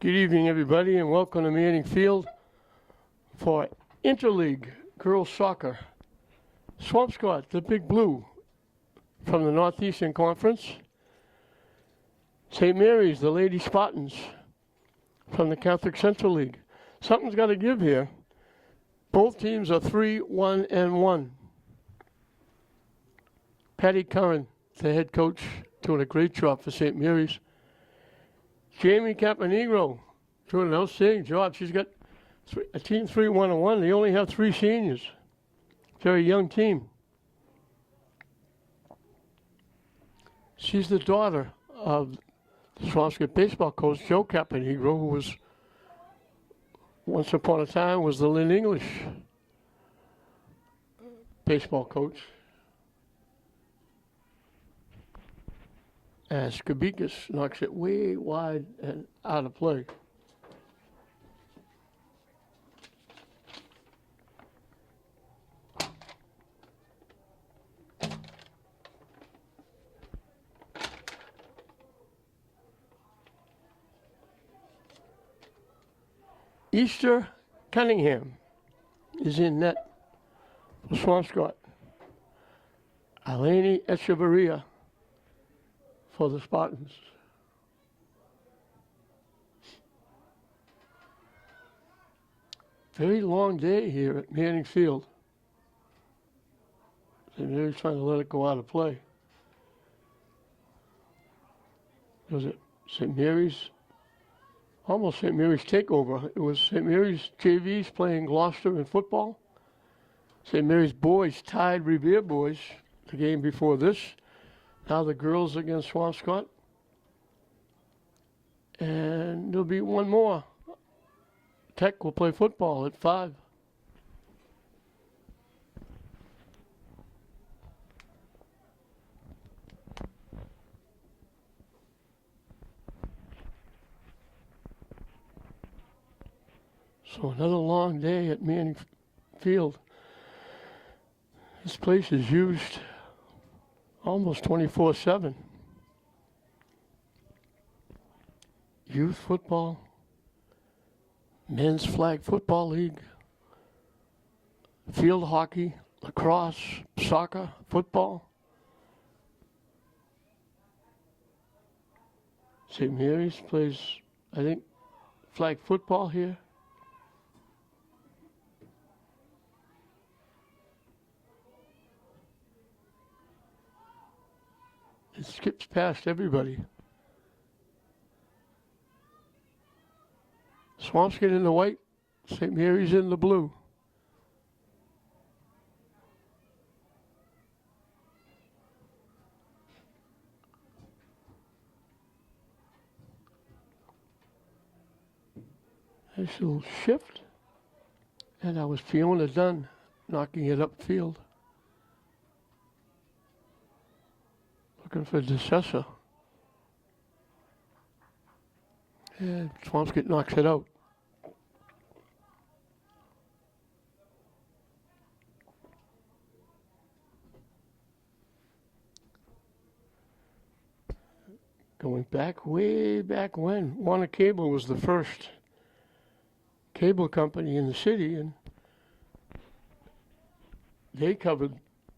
Good evening, everybody, and welcome to Manning Field for Interleague Girls Soccer. Swampscott, the Big Blue from the Northeastern Conference. St. Mary's, the Lady Spartans from the Catholic Central League. Something's got to give here. Both teams are 3-1-1. Patty Curran, the head coach, doing a great job for St. Mary's. Jamie Campanegro doing an outstanding job. She's got a team 3-1-1. They only have 3 seniors. Very young team. She's the daughter of the Swampscott baseball coach, Joe Campanegro, who was once upon a time was the Lynn English baseball coach. As Skabikas knocks it way wide and out of play. Easter Cunningham is in net for Swampscott. Eleni Echevarria for the Spartans. Very long day here at Manning Field. St. Mary's trying to let it go out of play. Was it St. Mary's? Almost St. Mary's takeover. It was St. Mary's JVs playing Gloucester in football. St. Mary's boys tied Revere boys the game before this. Now the girls against Swampscott. And there'll be one more. Tech will play football at 5. So another long day at Manning Field. This place is used almost 24/7. Youth football, men's flag football league, field hockey, lacrosse, soccer, football. St. Mary's plays, I think, flag football here. It skips past everybody. Swampscott in the white, St. Mary's in the blue. Nice little shift. And that was Fiona Dunn knocking it upfield. Looking for DeCessa. And Swampscott knocks it out. Going back, way back when, Warner Cable was the first cable company in the city, and they covered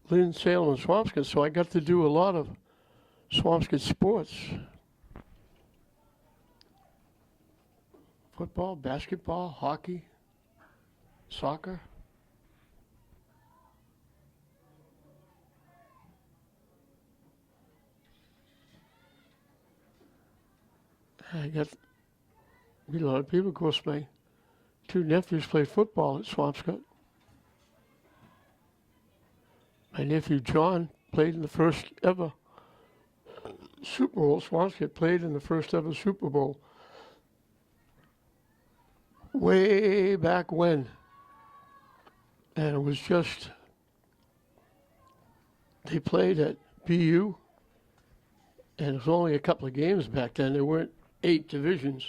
Lynn, Salem, and Swampscott, so I got to do a lot of Swampscott sports. Football, basketball, hockey, soccer. I got a lot of people. Of course, my 2 nephews played football at Swampscott. My nephew John played in the first ever Super Bowl. Swampscott played in the first ever Super Bowl. Way back when. And it was just, they played at BU, and it was only a couple of games back then. There weren't 8 divisions.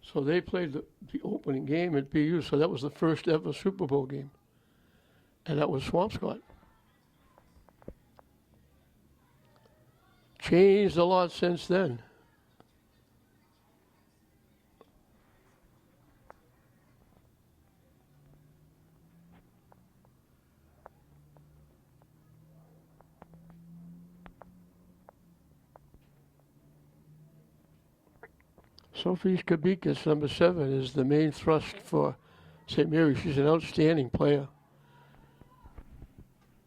So they played the opening game at BU, so that was the first ever Super Bowl game. And that was Swampscott. Changed a lot since then. Sophie Kabikas, number 7, is the main thrust for St. Mary's. She's an outstanding player.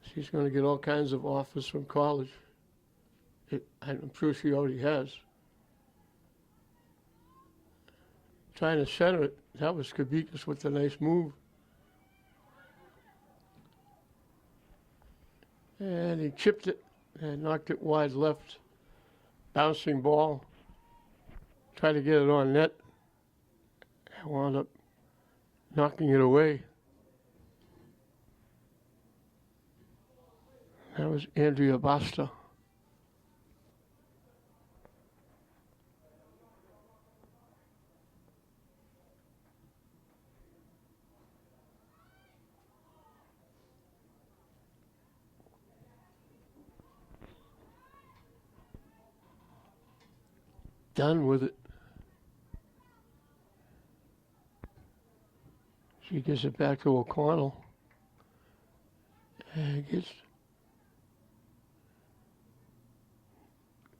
She's going to get all kinds of offers from college. I'm sure she already has. Trying to center it. That was Kabikas with a nice move. And he chipped it and knocked it wide left. Bouncing ball. Tried to get it on net. And wound up knocking it away. That was Andrea Basta. Done with it. She gives it back to O'Connell. And gets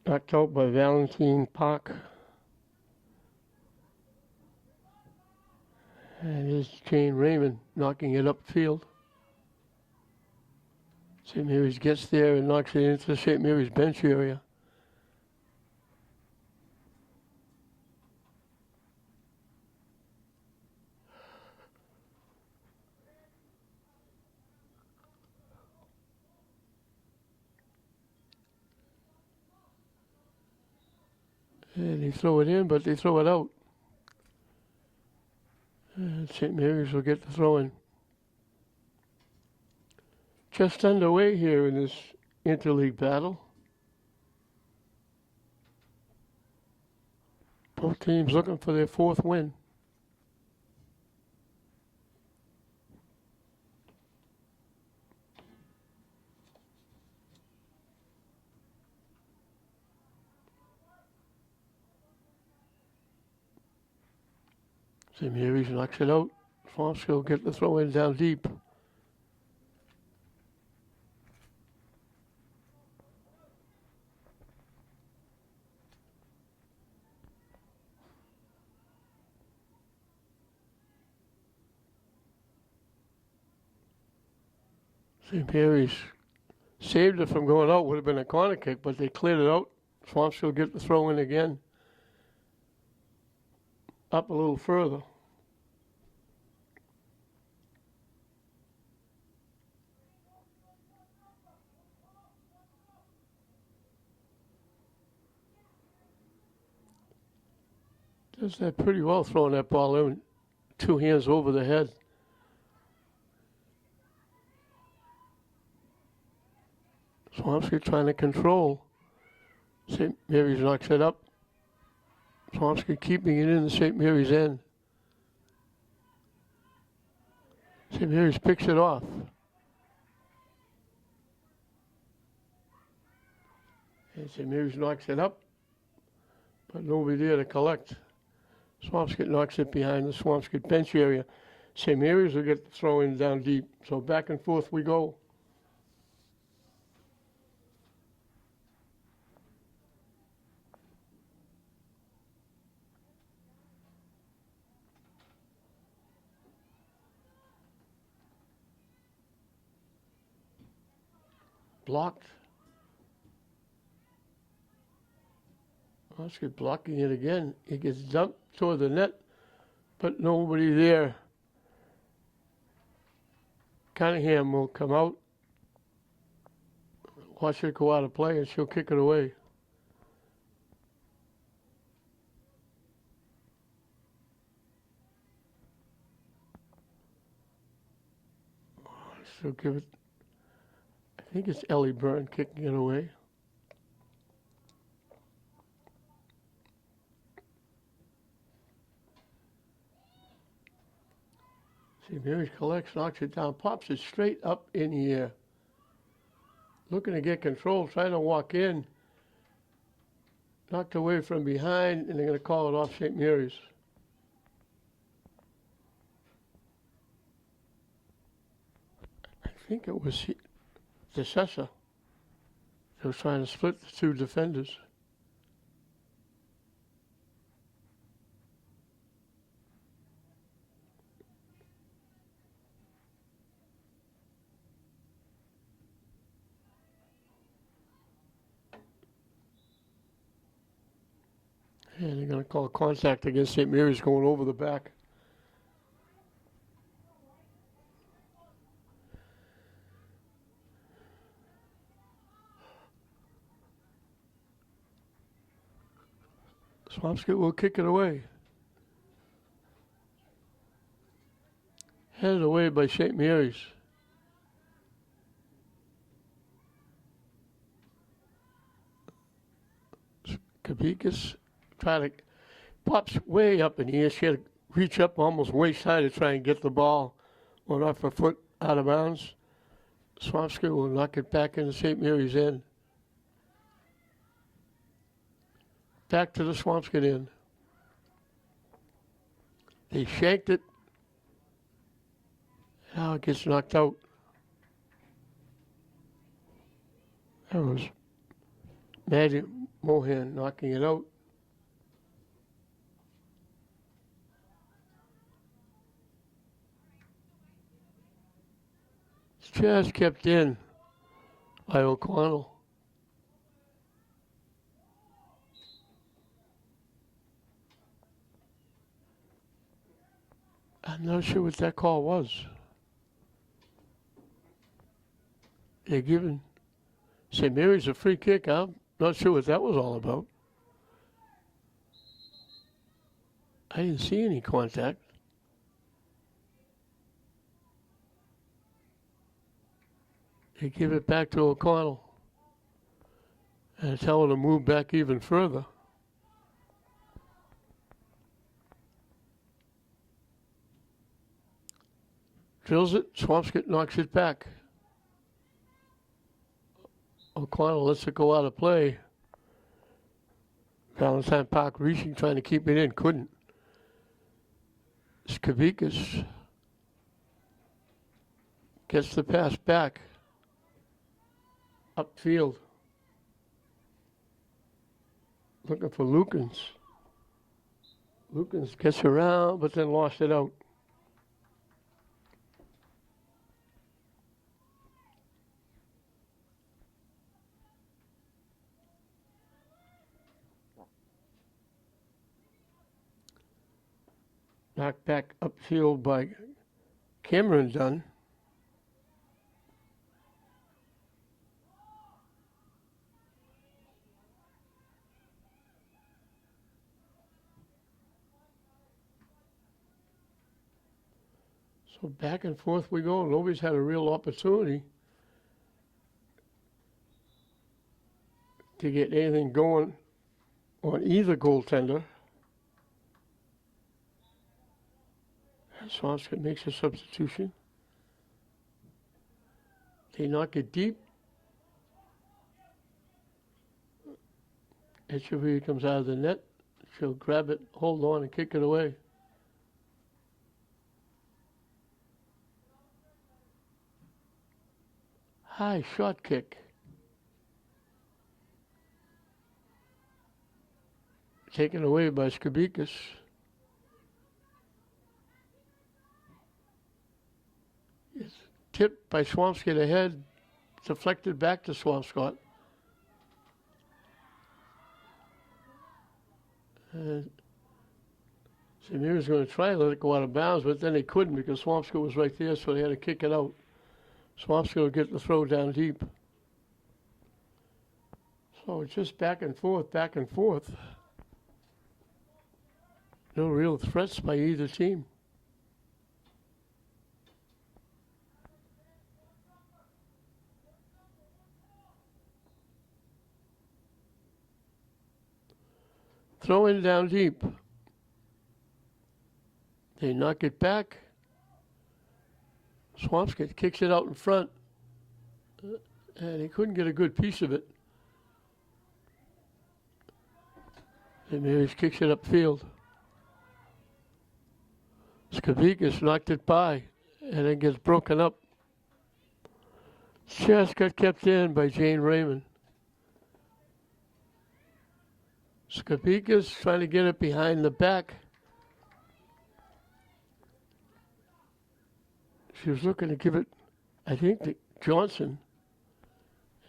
knocked out by Valentine Park. And here's Jane Raymond knocking it upfield. St. Mary's gets there and knocks it into the St. Mary's bench area. And they throw it in, but they throw it out. And St. Mary's will get the throw in. Just underway here in this interleague battle. Both teams looking for their 4th win. St. Mary's knocks it out. Swampscott will get the throw in down deep. St. Mary's saved it from going out. Would have been a corner kick, but they cleared it out. Swampscott will get the throw in again. Up a little further. Does that pretty well, throwing that ball in 2 hands over the head. Swampscott trying to control. St. Mary's knocks it up. Swampscott keeping it in the St. Mary's end. St. Mary's picks it off. And St. Mary's knocks it up, but nobody there to collect. Swampscott knocks it behind the Swampscott bench area. St. Mary's will get the throw in down deep. So back and forth we go. Blocked. Swampscott blocking it again. It gets dumped toward the net, but nobody there. Cunningham will come out, watch it go out of play, and she'll kick it away. She'll give it, I think it's Ellie Byrne kicking it away. St. Mary's collects, knocks it down, pops it straight up in the air. Looking to get control, trying to walk in. Knocked away from behind, and they're going to call it off St. Mary's. I think it was DeCessa. They were trying to split the 2 defenders. And they're going to call contact against St. Mary's going over the back. Swampscott will kick it away. Headed away by St. Mary's. Kabikas pops way up in the air. She had to reach up almost waist high to try and get the ball. Went off her foot out of bounds. Swampscott will knock it back into St. Mary's end. Back to the Swampscott end. They shanked it. Now it gets knocked out. That was Maddie Mohan knocking it out. It's just kept in by O'Connell. I'm not sure what that call was. They're giving St. Mary's a free kick. I'm not sure what that was all about. I didn't see any contact. They give it back to O'Connell and tell her to move back even further. Drills it, Swampscott knocks it back. O'Connell lets it go out of play. Valentine Park reaching, trying to keep it in, couldn't. Skavikas gets the pass back. Upfield. Looking for Lukens. Lukens gets around, but then lost it out. Knocked back upfield by Cameron Dunn. So back and forth we go. Nobody's had a real opportunity to get anything going on either goaltender. Swampscott makes a substitution. They knock it deep. Echeverry comes out of the net. She'll grab it, hold on, and kick it away. High shot kick. Taken away by Skabikas. It's tipped by Swampscott ahead, deflected back to Swampscott. And St. Mary's going to try and let it go out of bounds, but then they couldn't because Swampscott was right there, so they had to kick it out. Swampscott will get the throw down deep. So it's just back and forth, back and forth. No real threats by either team. Throw in down deep. They knock it back. Swampscott kicks it out in front. And he couldn't get a good piece of it. And Mary's kicks it upfield. Skavikas knocked it by and then gets broken up. Just got kept in by Jane Raymond. Skavikas trying to get it behind the back. She was looking to give it, I think, to Johnson.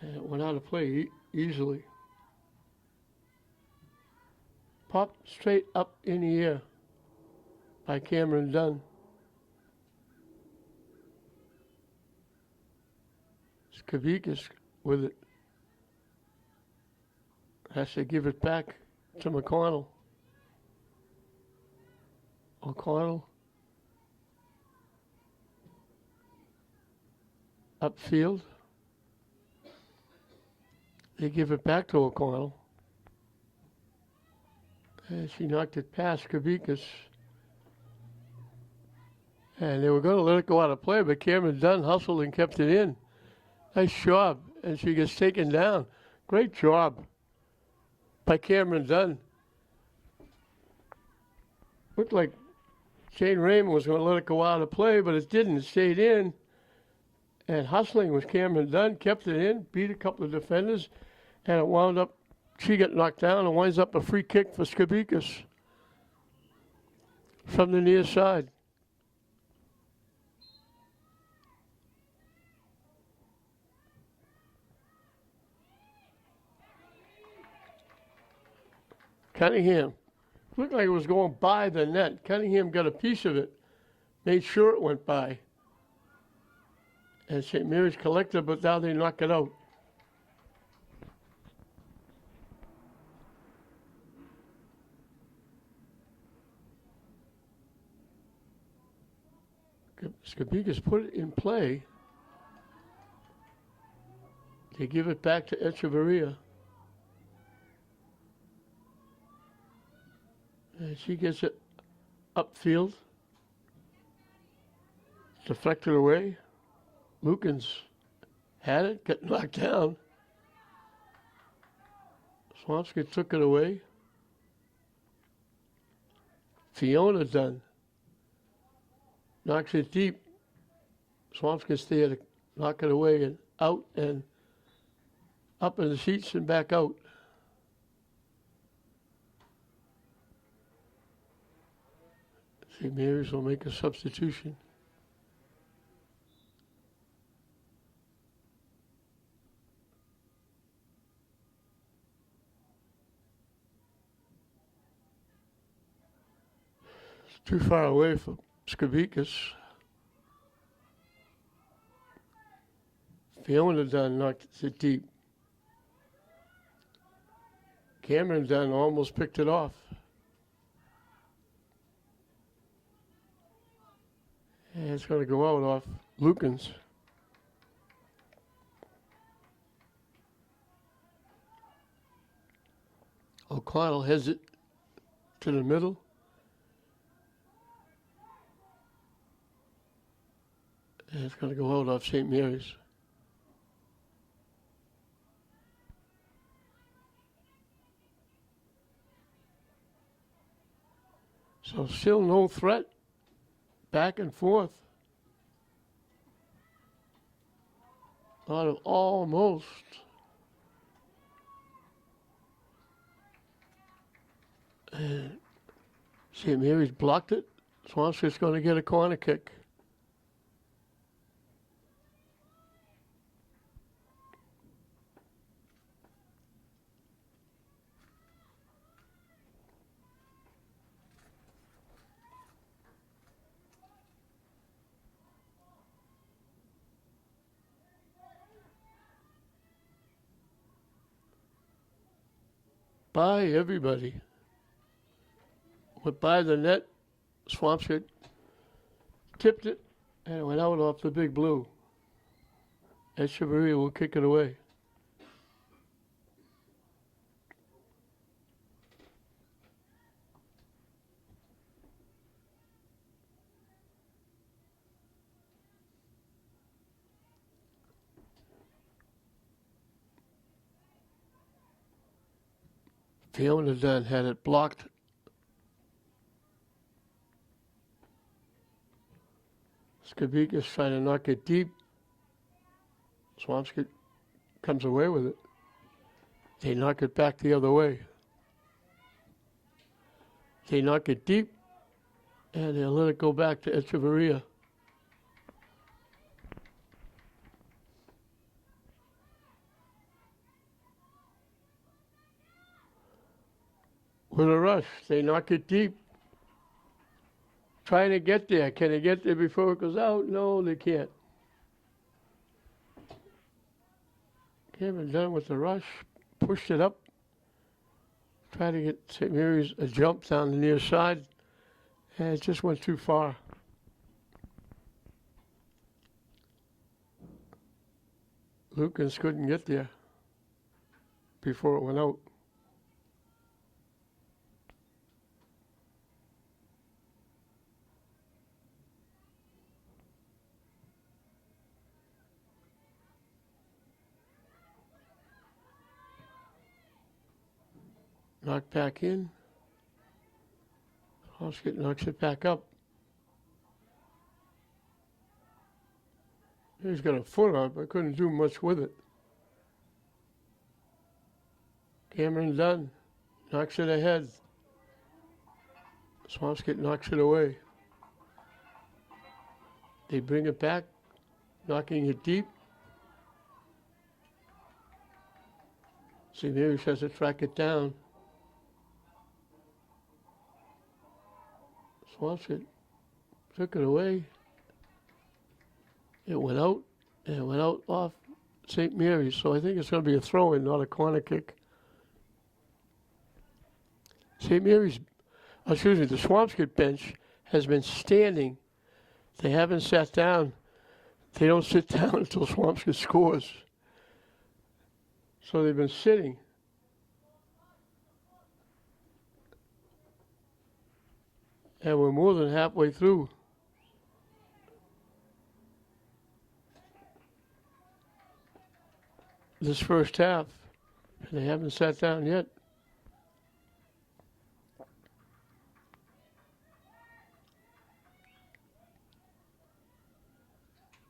And it went out of play easily. popped straight up in the air by Cameron Dunn. Skavikas with it. Has to give it back to McConnell. O'Connell. Upfield. They give it back to O'Connell. And she knocked it past Skavikas. And they were going to let it go out of play, but Cameron Dunn hustled and kept it in. Nice job. And she gets taken down. Great job by Cameron Dunn. Looked like Jane Raymond was going to let it go out of play, but it didn't. It stayed in. And hustling was Cameron Dunn, kept it in, beat a couple of defenders, and it wound up, she got knocked down and winds up a free kick for Skavikas from the near side. Cunningham. Looked like it was going by the net. Cunningham got a piece of it, made sure it went by. And St. Mary's collected, but now they knock it out. Skavikas put it in play. They give it back to Echeverria. And she gets it upfield. Deflected away. Lukens had it, got knocked down. Swampscott took it away. Fiona Dunn knocks it deep. Swampscott's there to knock it away and out and up in the seats and back out. St. Mary's will make a substitution. It's too far away for Skavikas. Fiona Dunn knocked it deep. Cameron Dunn almost picked it off. And it's going to go out off Lukens. O'Connell heads it to the middle. And it's going to go out off St. Mary's. So still no threat. Back and forth. Out of almost. And St. Mary's blocked it. Swampscott's going to get a corner kick. By everybody. Went by the net. Swampscott tipped it, and it went out off the big blue. Echeverria will kick it away. Fiona Dunn had it blocked. Skavikas trying to knock it deep. Swampscott comes away with it. They knock it back the other way. They knock it deep, and they'll let it go back to Echeverria. with a rush. They knock it deep. Trying to get there. Can they get there before it goes out? No, they can't. Cameron done with the rush. Pushed it up. Tried to get St. Mary's a jump down the near side. And it just went too far. Lucas couldn't get there before it went out. Knocked back in. Swampscott knocks it back up. He's got a foot on it, but couldn't do much with it. Cameron Dunn knocks it ahead. Swampscott knocks it away. They bring it back, knocking it deep. St. Mary's has to track it down. Swampscott took it away. It went out, and it went out off St. Mary's. So I think it's going to be a throw-in, not a corner kick. St. Mary's, the Swampscott bench has been standing. They haven't sat down. They don't sit down until Swampscott scores. So they've been sitting. And we're more than halfway through. This first half, and they haven't sat down yet.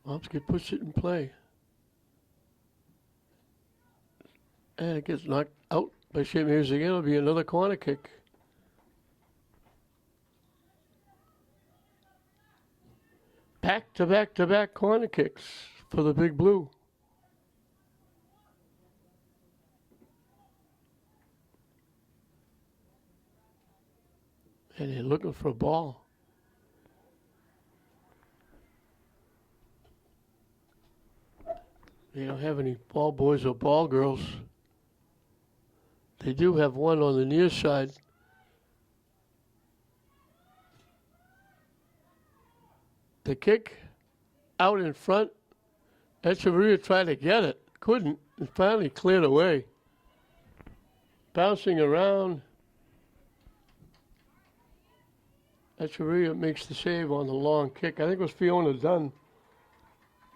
Swampscott puts it in play. And it gets knocked out by St. Mary's again. It'll be another corner kick. Back-to-back-to-back corner kicks for the Big Blue. And they're looking for a ball. They don't have any ball boys or ball girls. They do have one on the near side. The kick out in front. Echeverria tried to get it. Couldn't. And finally cleared away. Bouncing around. Echeverria makes the save on the long kick. I think it was Fiona Dunn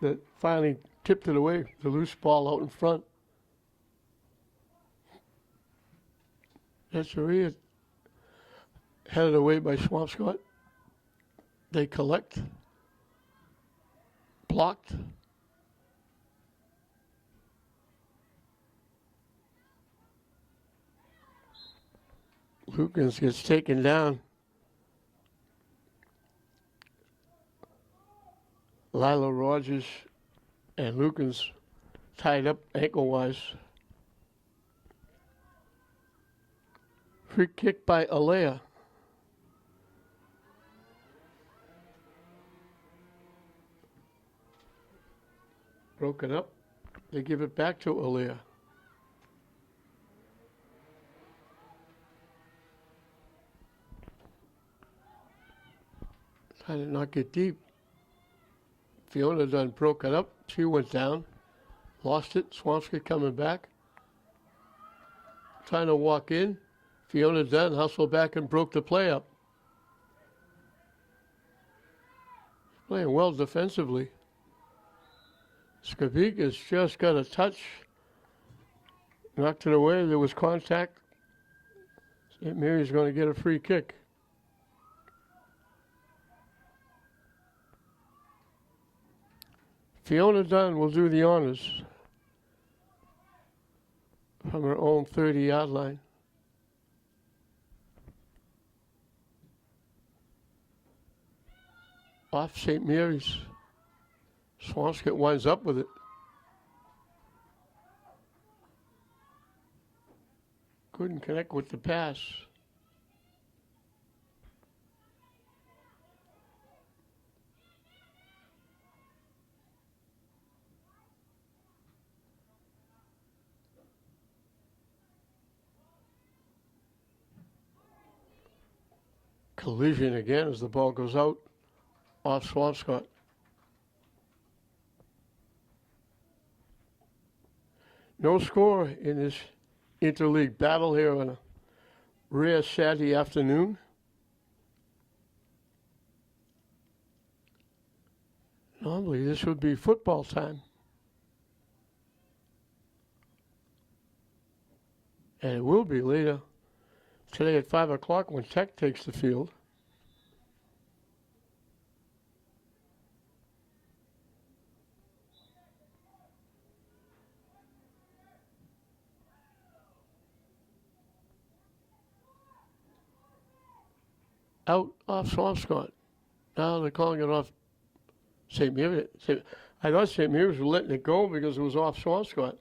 that finally tipped it away, the loose ball out in front. Echeverria headed away by Swampscott. They collect. Blocked. Lucas gets taken down. Lila Rogers and Lucas tied up ankle-wise. Free kick by Alea. Broken up. They give it back to Alea. Trying to knock it deep. Fiona Dunn broke it up. She went down. Lost it. Swampscott coming back. Trying to walk in. Fiona Dunn hustled back and broke the play up. Playing well defensively. Skabika's just got a touch. Knocked it away. There was contact. St. Mary's going to get a free kick. Fiona Dunn will do the honors from her own 30-yard line. Off St. Mary's. Swampscott winds up with it. Couldn't connect with the pass. collision again as the ball goes out off Swampscott. No score in this interleague battle here on a rare Saturday afternoon. Normally this would be football time. And it will be later today at 5 o'clock when Tech takes the field. Out off Swampscott. Now they're calling it off St. Mary's. I thought St. Mary's was letting it go because it was off Swampscott.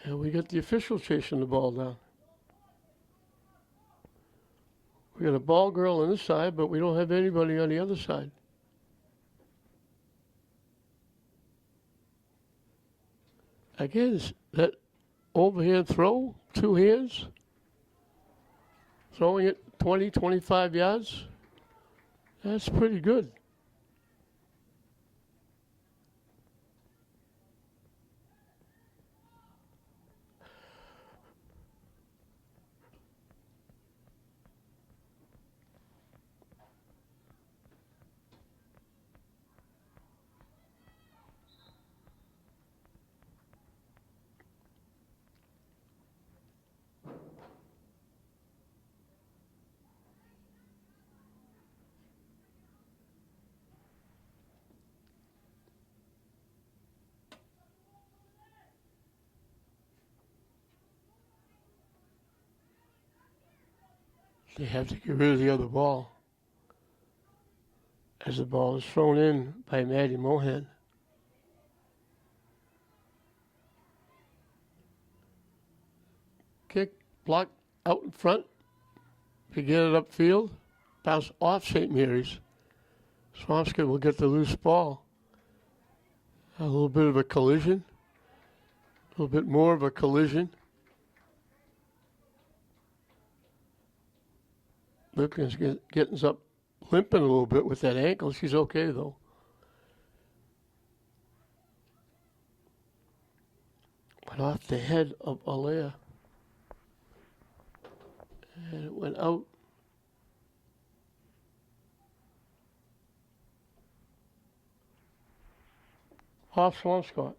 And we got the official chasing the ball down. We got a ball girl on this side, but we don't have anybody on the other side. Again, that overhand throw, 2 hands, throwing it 20, 25 yards. That's pretty good. They have to get rid of the other ball as the ball is thrown in by Maddie Mohan. Kick, block out in front to get it upfield, bounce off St. Mary's. Swampscott will get the loose ball. A little bit of a collision, a little bit more of a collision. Lipkin's getting up, limping a little bit with that ankle. She's okay, though. Went off the head of Alea. And it went out. Off Swampscott.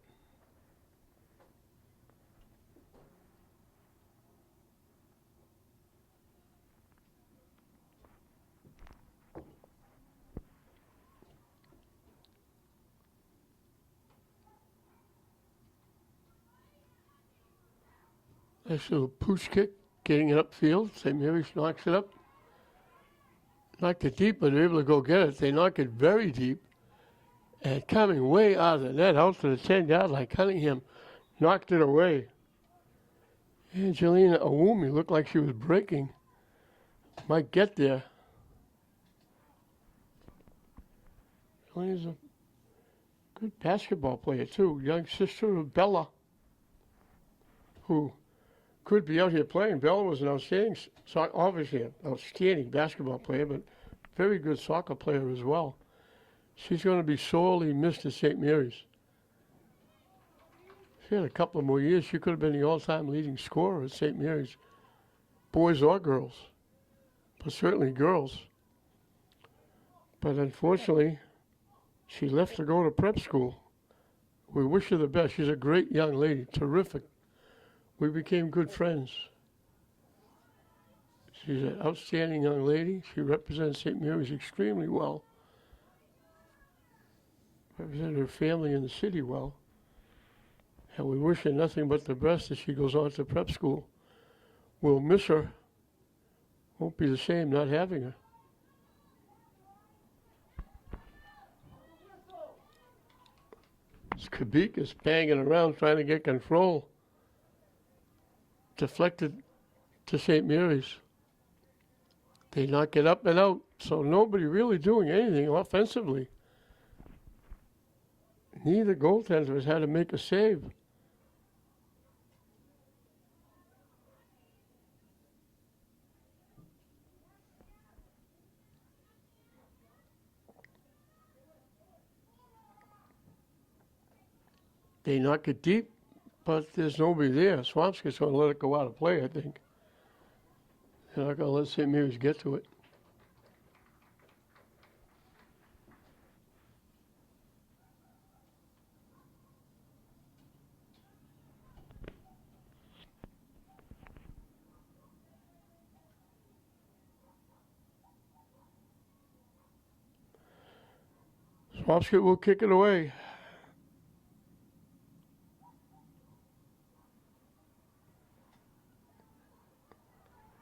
Nice little pooch kick, getting it upfield. St. Mary's knocks it up. Knocked it deep, but they're able to go get it. They knock it very deep. And coming way out of the net, out to the 10-yard line, Cunningham knocked it away. Angelina Awumi looked like she was breaking. Might get there. Angelina's a good basketball player, too. Young sister of Bella, who could be out here playing. Bella was an obviously an outstanding basketball player, but very good soccer player as well. She's going to be sorely missed at St. Mary's. She had a couple of more years. She could have been the all-time leading scorer at St. Mary's, boys or girls, but certainly girls. But unfortunately, she left to go to prep school. We wish her the best. She's a great young lady, terrific. We became good friends. She's an outstanding young lady. She represents St. Mary's extremely well. Represented her family and the city well. And we wish her nothing but the best as she goes on to prep school. We'll miss her. Won't be the same not having her. Kabik is banging around trying to get control. Deflected to St. Mary's. They knock it up and out, so nobody really doing anything offensively. Neither goaltenders had to make a save. They knock it deep, but there's nobody there. Swampscott's going to let it go out of play, I think. They're not going to let St. Mary's get to it. Swampscott will kick it away.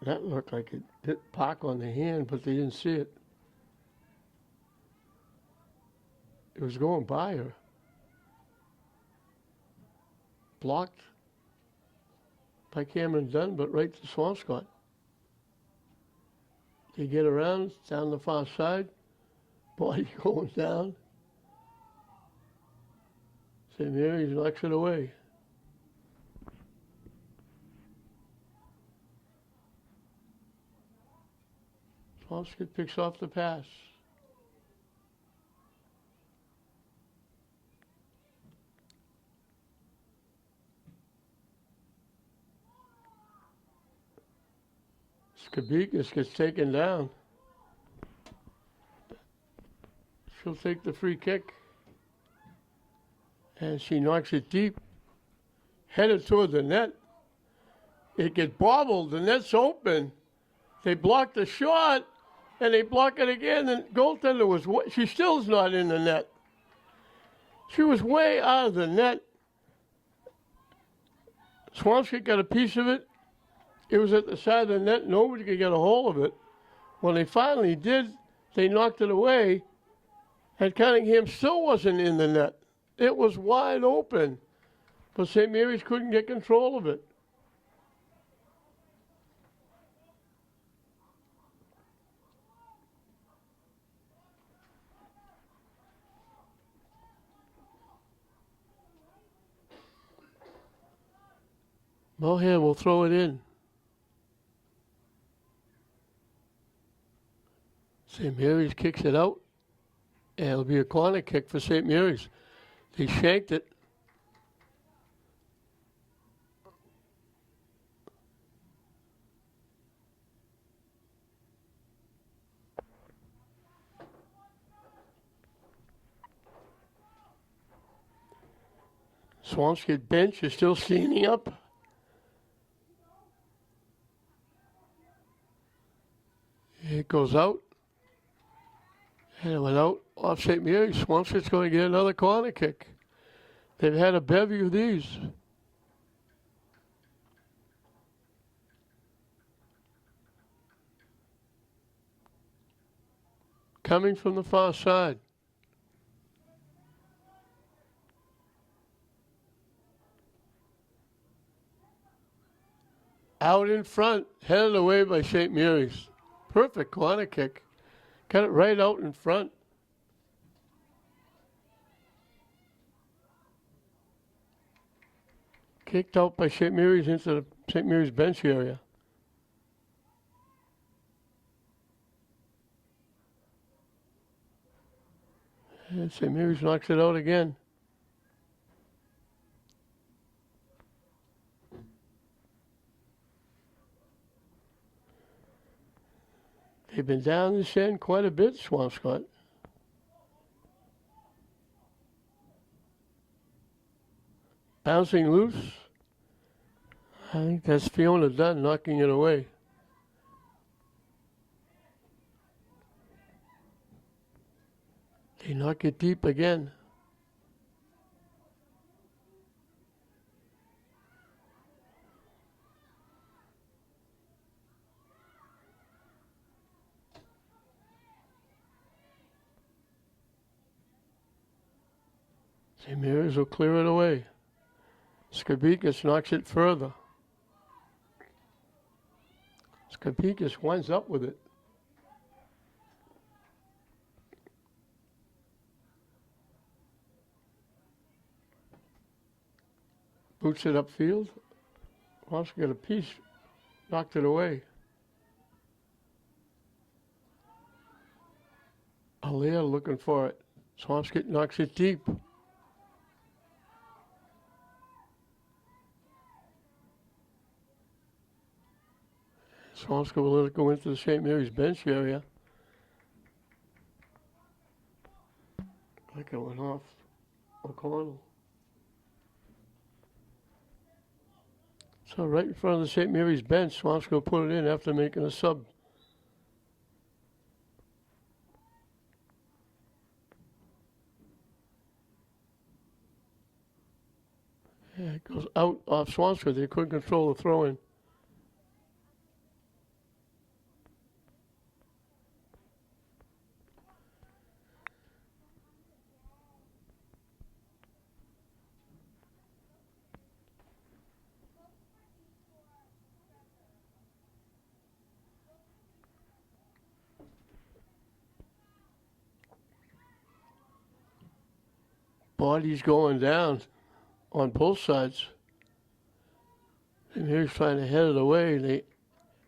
That looked like it hit Park on the hand, but they didn't see it. It was going by her. Blocked by Cameron Dunn, but right to Swampscott. They get around, down the far side. Body going down. St. Mary's knocks it away. Swampscott picks off the pass. Skabekas gets taken down. She'll take the free kick. And she knocks it deep. Headed toward the net. It gets bobbled. The net's open. They block the shot. And they block it again. And goaltender was, she still's not in the net. She was way out of the net. Swampscott got a piece of it. It was at the side of the net. Nobody could get a hold of it. When they finally did, they knocked it away. And Cunningham still wasn't in the net. It was wide open. But St. Mary's couldn't get control of it. Mohan will throw it in. St. Mary's kicks it out. And it'll be a corner kick for St. Mary's. They shanked it. Swampscott bench is still standing up. It goes out. And it went out off St. Mary's. Swampscott's going to get another corner kick. They've had a bevy of these. Coming from the far side. Out in front, headed away by St. Mary's. Perfect corner kick. Got it right out in front. Kicked out by St. Mary's into the St. Mary's bench area. And St. Mary's knocks it out again. They've been down this end quite a bit, Swampscott. Bouncing loose. I think that's Fiona Dunn knocking it away. They knock it deep again. St. Mary's will clear it away. Skabekas knocks it further. Skabekas winds up with it. Boots it upfield. Wants to get a piece. Knocked it away. Alea looking for it. Swampscott knocks it deep. Swampscott will let it go into the St. Mary's bench area. Like it went off O'Connell. So right in front of the St. Mary's bench, Swampscott put it in after making a sub. Yeah, it goes out off Swampscott. They couldn't control the throw-in. Bodies going down on both sides. And here's trying to head it away. They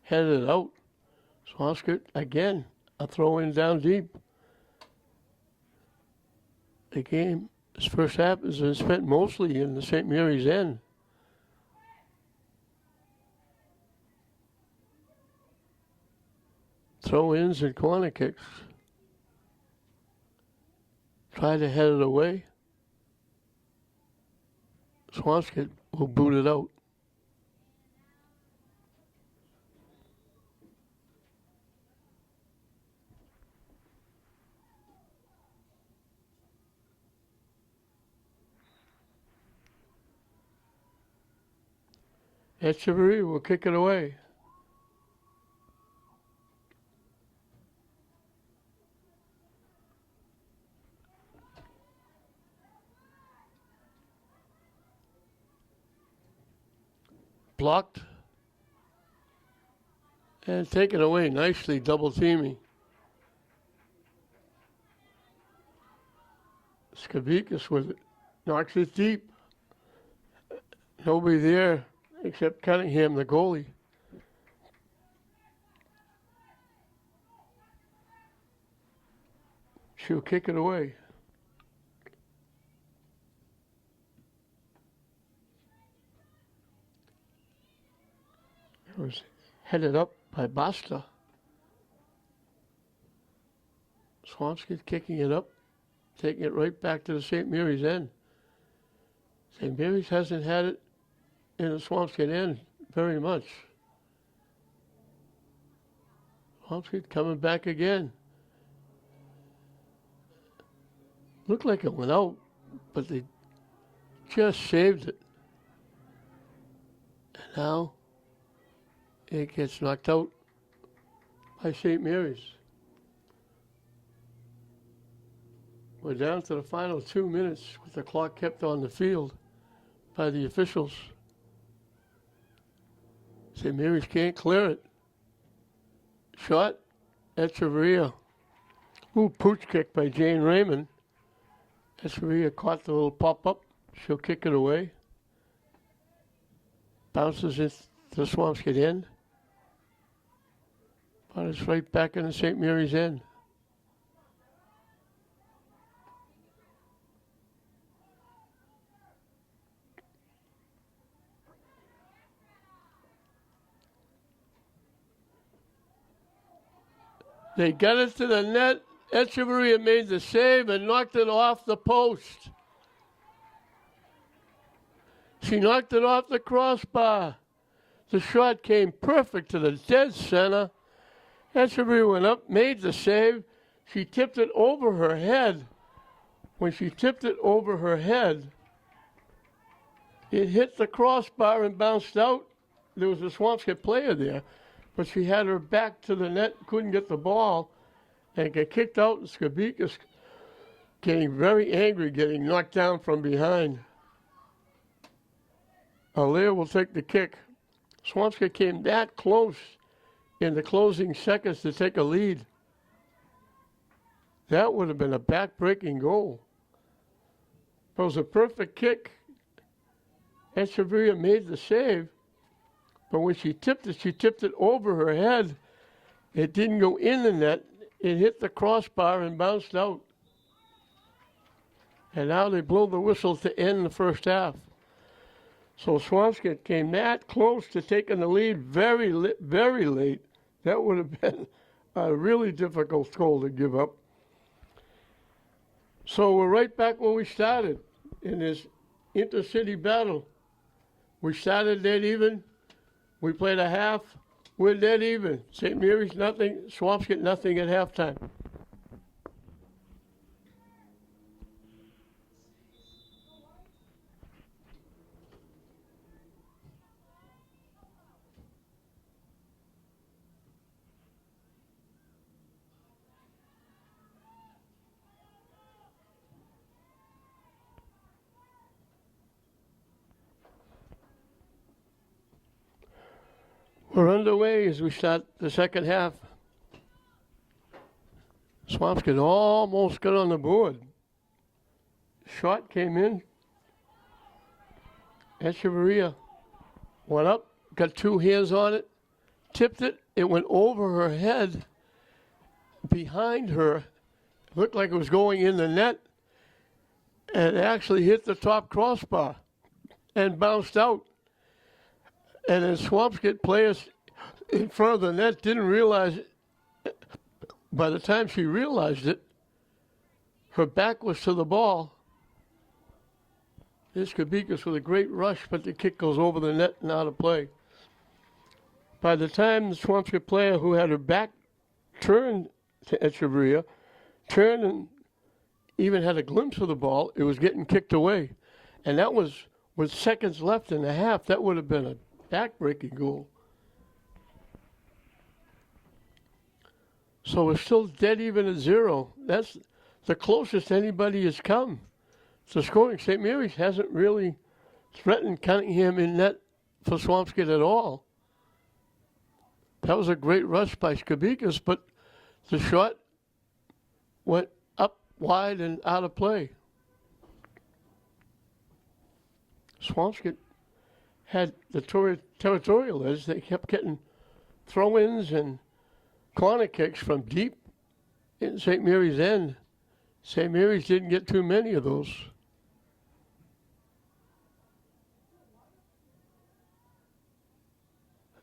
headed it out. Swampscott, again, a throw-in down deep. The game, this first half, has been spent mostly in the St. Mary's end. Throw-ins and corner kicks. Try to head it away. Swampscott will boot it out. Echeverry will kick it away. Blocked. And taken away nicely, double teaming. Skavikas with it. Knocks it deep. Nobody there except Cunningham, the goalie. She'll kick it away. It was headed up by Basta. Swampscott kicking it up, taking it right back to the St. Mary's end. St. Mary's hasn't had it in the Swampscott end very much. Swampscott coming back again. Looked like it went out, but they just saved it. And now it gets knocked out by St. Mary's. We're down to the final 2 minutes with the clock kept on the field by the officials. St. Mary's can't clear it. Shot, Echeverria. Ooh, pooch kick by Jane Raymond. Echeverria caught the little pop-up. She'll kick it away. Bounces into the Swampscott end. But it's right back in the St. Mary's end. They got it to the net. Echeverria made the save and knocked it off the post. She knocked it off the crossbar. The shot came perfect to the dead center. Echeverria went up, made the save. She tipped it over her head. When she tipped it over her head, it hit the crossbar and bounced out. There was a Swampscott player there, but she had her back to the net, couldn't get the ball, and got kicked out, and Skavikas getting very angry, getting knocked down from behind. Allaire will take the kick. Swampscott came that close in the closing seconds to take a lead. That would have been a back-breaking goal. It was a perfect kick. Echeverria made the save, but when she tipped it over her head. It didn't go in the net. It hit the crossbar and bounced out. And now they blow the whistle to end the first half. So Swampscott came that close to taking the lead very late. That would have been a really difficult goal to give up. So we're right back where we started in this intercity battle. We started dead even. We played a half. We're dead even. St. Mary's nothing. Swampscott nothing at halftime. We're underway as we start the second half. Swampscott almost got on the board. Shot came in. Echeverria went up, got two hands on it, tipped it. It went over her head, behind her. Looked like it was going in the net, and actually hit the top crossbar and bounced out. And then Swampscott players in front of the net didn't realize it. By the time she realized it, her back was to the ball. This Kabikis with a great rush, but the kick goes over the net and out of play. By the time the Swampscott player who had her back turned to Echeverria, turned and even had a glimpse of the ball, it was getting kicked away. And that was with seconds left in the half. That would have been a back-breaking goal. So we're still dead even at 0. That's the closest anybody has come to scoring. St. Mary's hasn't really threatened Cunningham in net for Swampscott at all. That was a great rush by Skabikas, but the shot went up wide and out of play. Swampscott had the territorial edge. They kept getting throw-ins and corner kicks from deep in St. Mary's end. St. Mary's didn't get too many of those.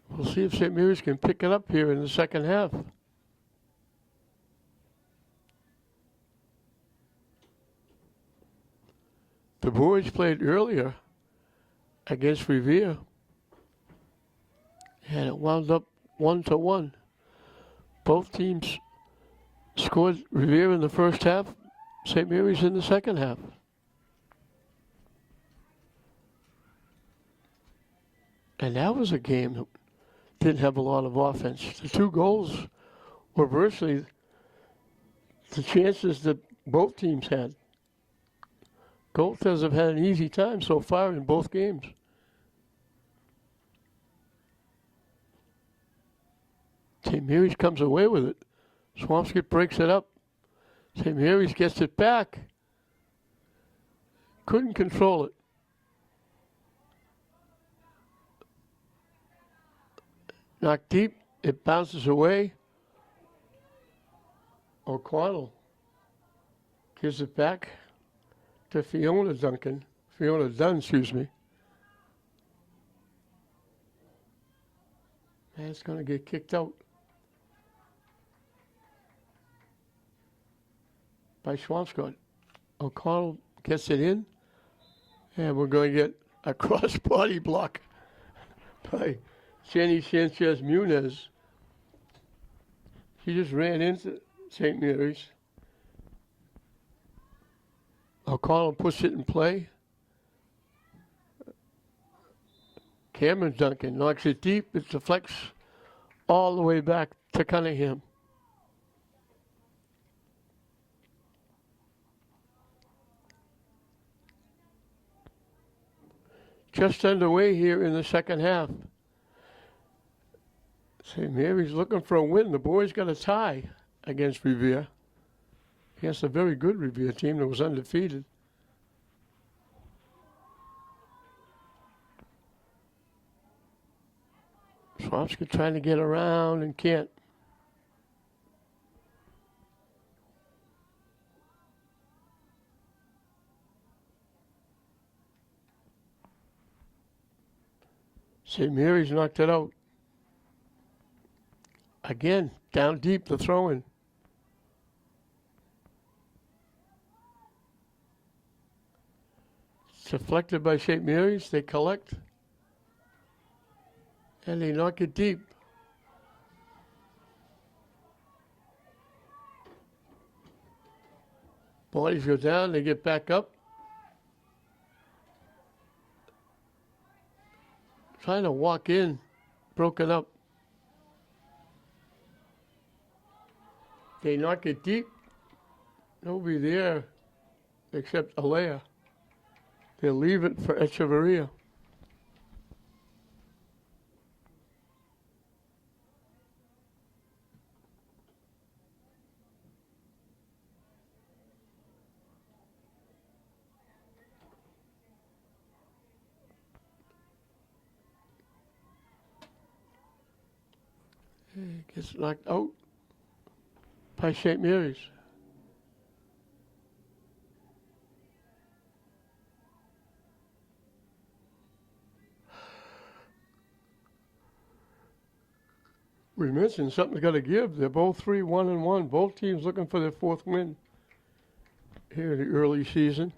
We'll see if St. Mary's can pick it up here in the second half. The boys played earlier against Revere, and it wound up 1-1. Both teams scored. Revere in the first half, St. Mary's in the second half. And that was a game that didn't have a lot of offense. The two goals were virtually the chances that both teams had. Goaltenders have had an easy time so far in both games. St. Mary's comes away with it. Swampscott breaks it up. St. Mary's gets it back. Couldn't control it. Knocked deep. It bounces away. O'Connell gives it back to Fiona Dunn, excuse me. And it's going to get kicked out by Swampscott. O'Connell gets it in, and we're going to get a cross-body block by Jenny Sanchez-Munez. She just ran into St. Mary's. O'Connell puts it in play. Cameron Duncan knocks it deep. It deflects all the way back to Cunningham. Just underway here in the second half. St. Mary's looking for a win. The boys got a tie against Revere. Against a very good Revere team that was undefeated. Swampscott trying to get around and can't. St. Mary's knocked it out. Again, down deep, the throw-in. Deflected by St. Mary's, they collect. And they knock it deep. Bodies go down, they get back up. Trying to walk in, broken up. They knock it deep. Nobody there except Alea. They leave it for Echeverria. Gets knocked out by St. Mary's. We mentioned something's got to give. They're both 3-1-1. Both teams looking for their fourth win here in the early season.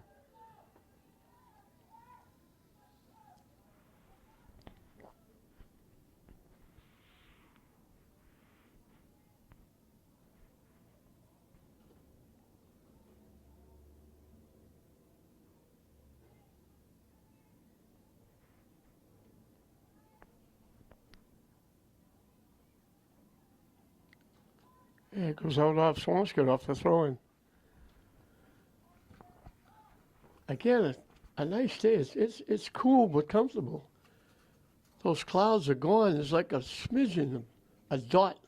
Yeah, it goes out off Swampscott off the throw-in. Again, a nice day. It's cool but comfortable. Those clouds are gone. There's like a smidgen, a dot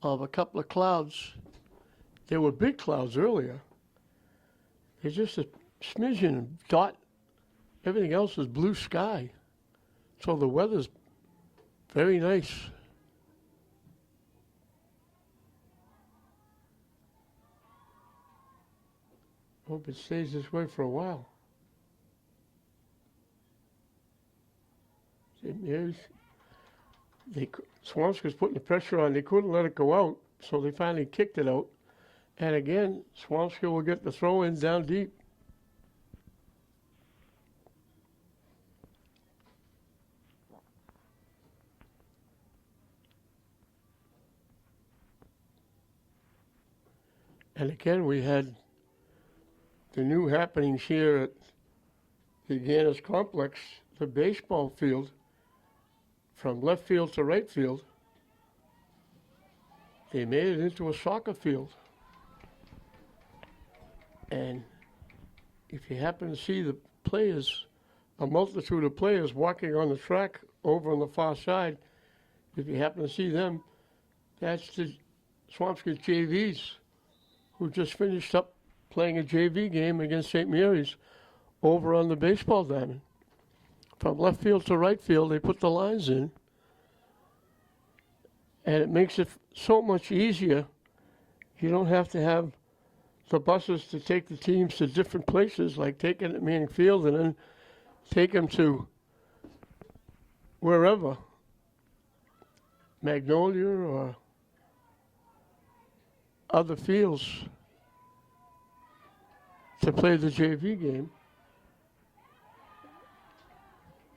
of a couple of clouds. There were big clouds earlier. There's just a smidgen, dot. Everything else is blue sky. So the weather's very nice. Hope it stays this way for a while. St. Mary's, Swampscott's putting the pressure on. They couldn't let it go out, so they finally kicked it out. And again, Swampscott will get the throw-in down deep. And again, we had the new happenings here at the Gannis Complex, the baseball field, from left field to right field. They made it into a soccer field. And if you happen to see the players, a multitude of players walking on the track over on the far side, if you happen to see them, that's the Swampscott JVs who just finished up playing a JV game against St. Mary's over on the baseball diamond. From left field to right field, they put the lines in. And it makes it so much easier. You don't have to have the buses to take the teams to different places, like taking at Manning Field and then take them to wherever, Magnolia or other fields, to play the JV game.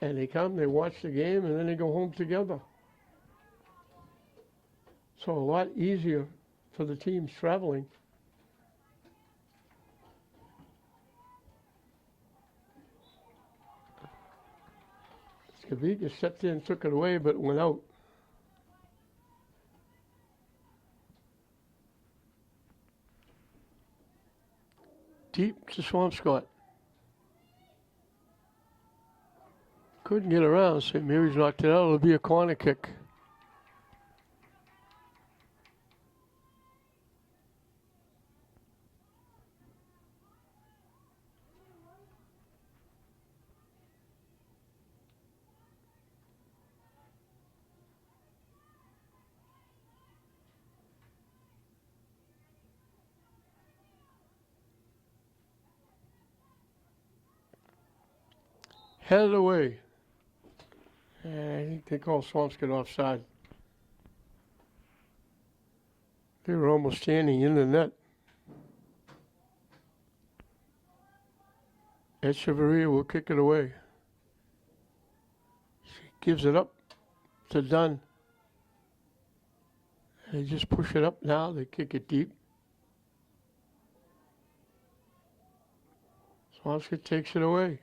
And they come, they watch the game, and then they go home together. So a lot easier for the teams traveling. Skavika stepped in, took it away, but went out. Deep to Swampscott. Couldn't get around. St. Mary's knocked it out. It'll be a corner kick. Headed away. And I think they called Swampscott offside. They were almost standing in the net. Echeverria will kick it away. She gives it up to Dunn. They just push it up now. They kick it deep. Swampscott takes it away.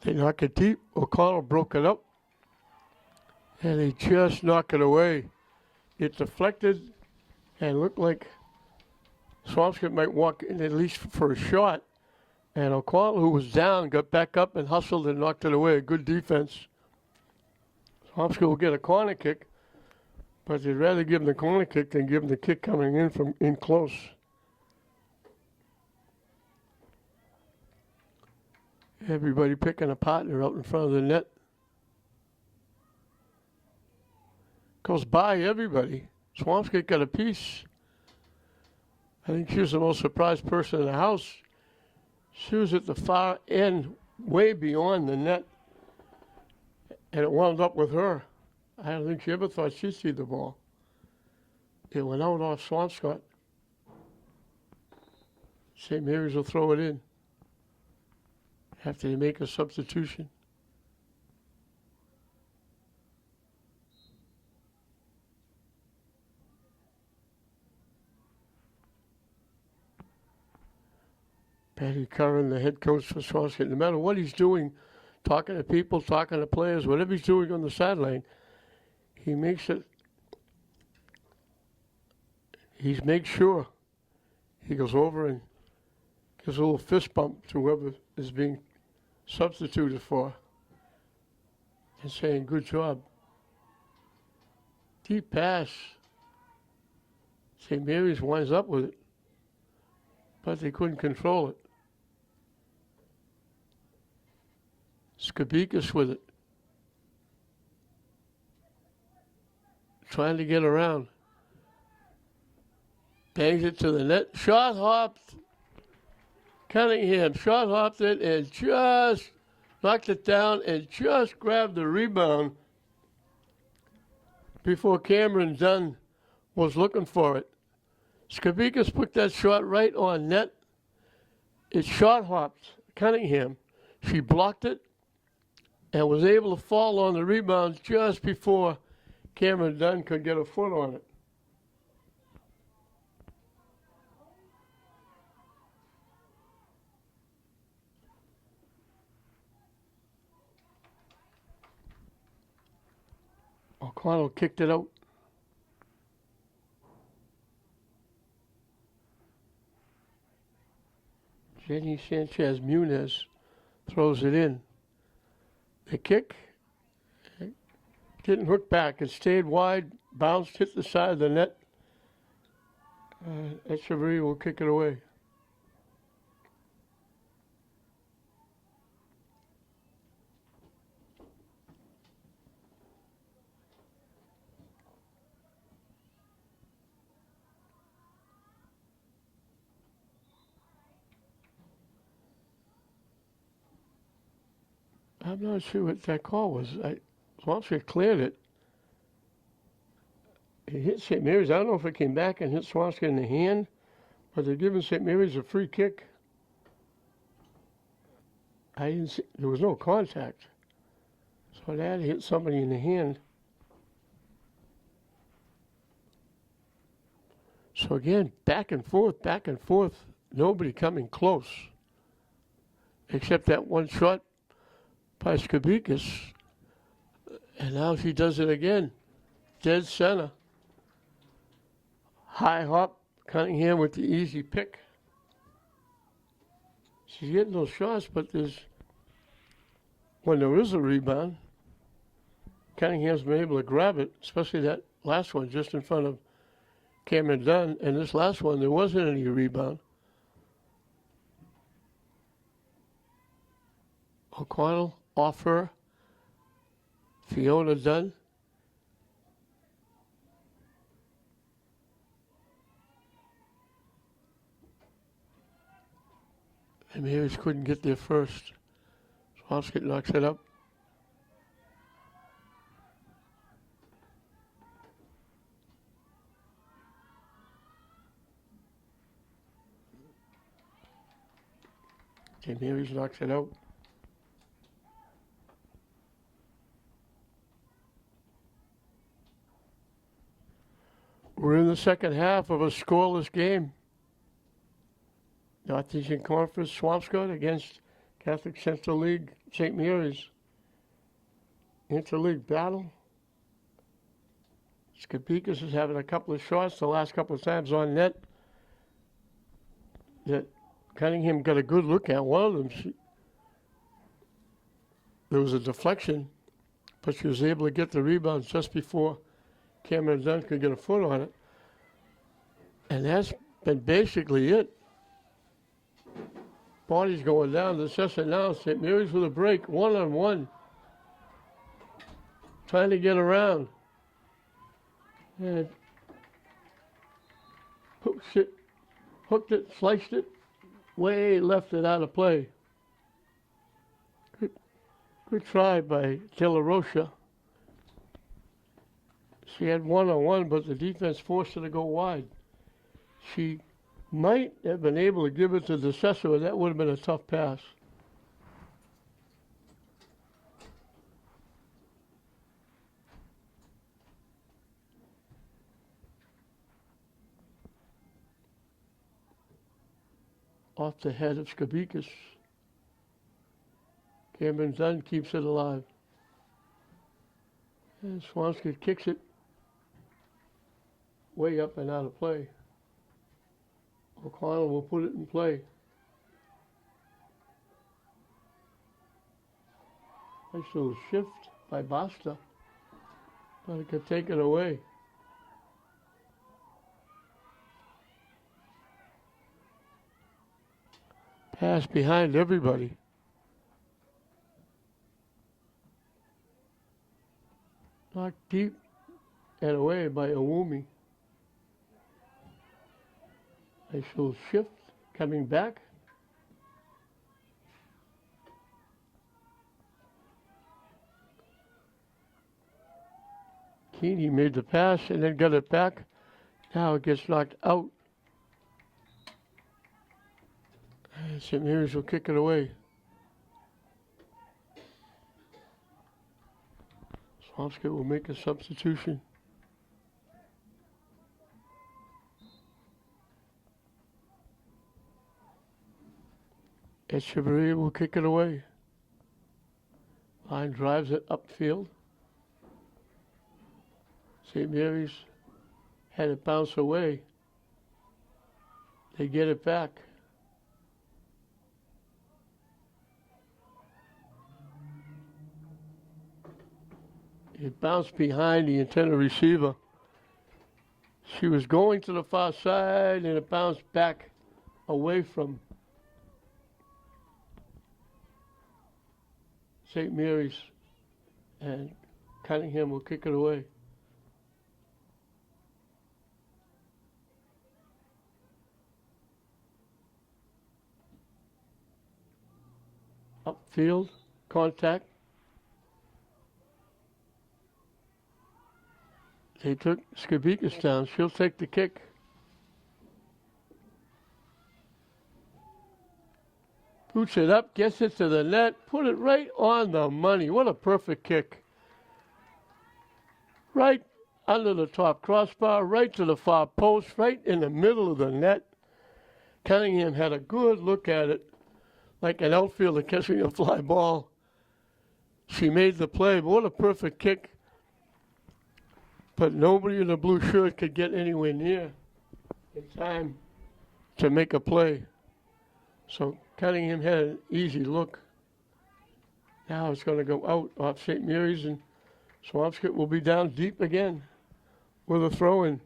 They knock it deep. O'Connell broke it up. And they just knock it away. It deflected and looked like Swampscott might walk in at least for a shot. And O'Connell, who was down, got back up and hustled and knocked it away. Good defense. Swampscott will get a corner kick, but they'd rather give him the corner kick than give him the kick coming in from in close. Everybody picking a partner out in front of the net. Goes by everybody. Swampscott got a piece. I think she was the most surprised person in the house. She was at the far end, way beyond the net, and it wound up with her. I don't think she ever thought she'd see the ball. It went out off Swampscott. St. Mary's will throw it in after they make a substitution. Patty Curran, the head coach for Swampscott, no matter what he's doing, talking to people, talking to players, whatever he's doing on the sideline, he makes it, he makes sure he goes over and gives a little fist bump to whoever is being substituted for and saying, good job. Deep pass. St. Mary's winds up with it, but they couldn't control it. Skabikas with it. Trying to get around. Bangs it to the net. Shot hopped. Cunningham shot hopped it and just knocked it down and just grabbed the rebound before Cameron Dunn was looking for it. Skabikas put that shot right on net. It shot hopped Cunningham. She blocked it and was able to fall on the rebound just before Cameron Dunn could get a foot on it. O'Connell kicked it out. Jenny Sanchez Muniz throws it in. The kick didn't hook back. It stayed wide, bounced, hit the side of the net. Echeverria will kick it away. I'm not sure what that call was. Swampscott cleared it. It hit St. Mary's. I don't know if it came back and hit Swampscott in the hand, but they're giving St. Mary's a free kick. I didn't see, there was no contact. So that hit somebody in the hand. So again, back and forth, nobody coming close. Except that one shot by Skabikas. And now she does it again. Dead center. High hop, Cunningham with the easy pick. She's getting those shots, but when there is a rebound, Cunningham's been able to grab it, especially that last one just in front of Cameron Dunn. And this last one, there wasn't any rebound. O'Connell off her. Fiona Dunn And Marys couldn't get there first. Swampscott knocks it up. St. Mary's knocks it out. We're in the second half of a scoreless game. Northeastern Conference, Swampscott against Catholic Central League, St. Mary's. Interleague battle. Skapikas is having a couple of shots the last couple of times on net that Cunningham got a good look at. One of them, there was a deflection, but she was able to get the rebound just before Cameron Dunn could get a foot on it. And that's been basically it. Body's going down. The session now. St. Mary's with a break, 1-on-1. Trying to get around. And hooked it, sliced it, way left it out of play. Good try by De La Rocha. She had 1-on-1, but the defense forced her to go wide. She might have been able to give it to DeCessor. That would have been a tough pass. Off the head of Skabikas. Cameron Dunn keeps it alive. And Swampscott kicks it way up and out of play. O'Connell will put it in play. Nice little shift by Basta, but it could take it away. Pass behind everybody. Knocked deep and away by Owumi. Nice little shift coming back. Keeney made the pass and then got it back. Now it gets knocked out. And St. Mary's will kick it away. Swampscott will make a substitution. Echeverria will kick it away. Line drives it upfield. St. Mary's had it bounce away. They get it back. It bounced behind the intended receiver. She was going to the far side and it bounced back away from St. Mary's, and Cunningham will kick it away. Upfield, contact. They took Skabikas down. She'll take the kick. Boots it up, gets it to the net, put it right on the money. What a perfect kick. Right under the top crossbar, right to the far post, right in the middle of the net. Cunningham had a good look at it, like an outfielder catching a fly ball. She made the play, but what a perfect kick. But nobody in the blue shirt could get anywhere near in time to make a play. So Cunningham had an easy look. Now it's going to go out off St. Mary's, and Swampscott will be down deep again with a throw-in.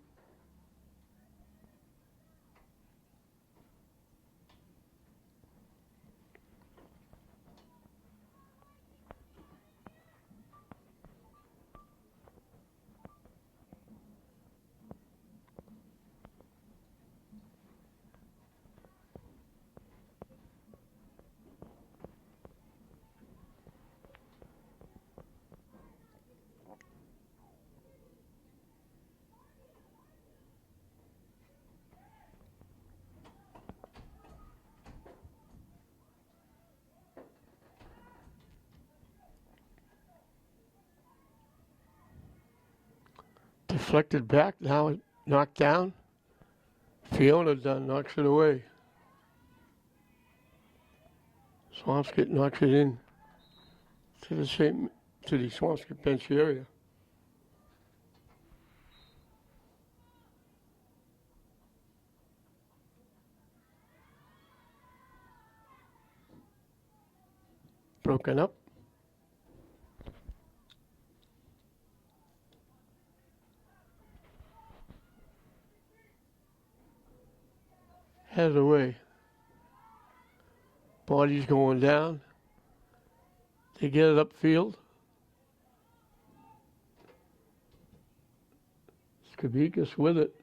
Deflected back, now it knocked down. Fiona Dunn knocks it away. Swampscott knocks it in to the Swampscott bench area. Broken up. Headed away. Body's going down. They get it upfield. Skavikas with it.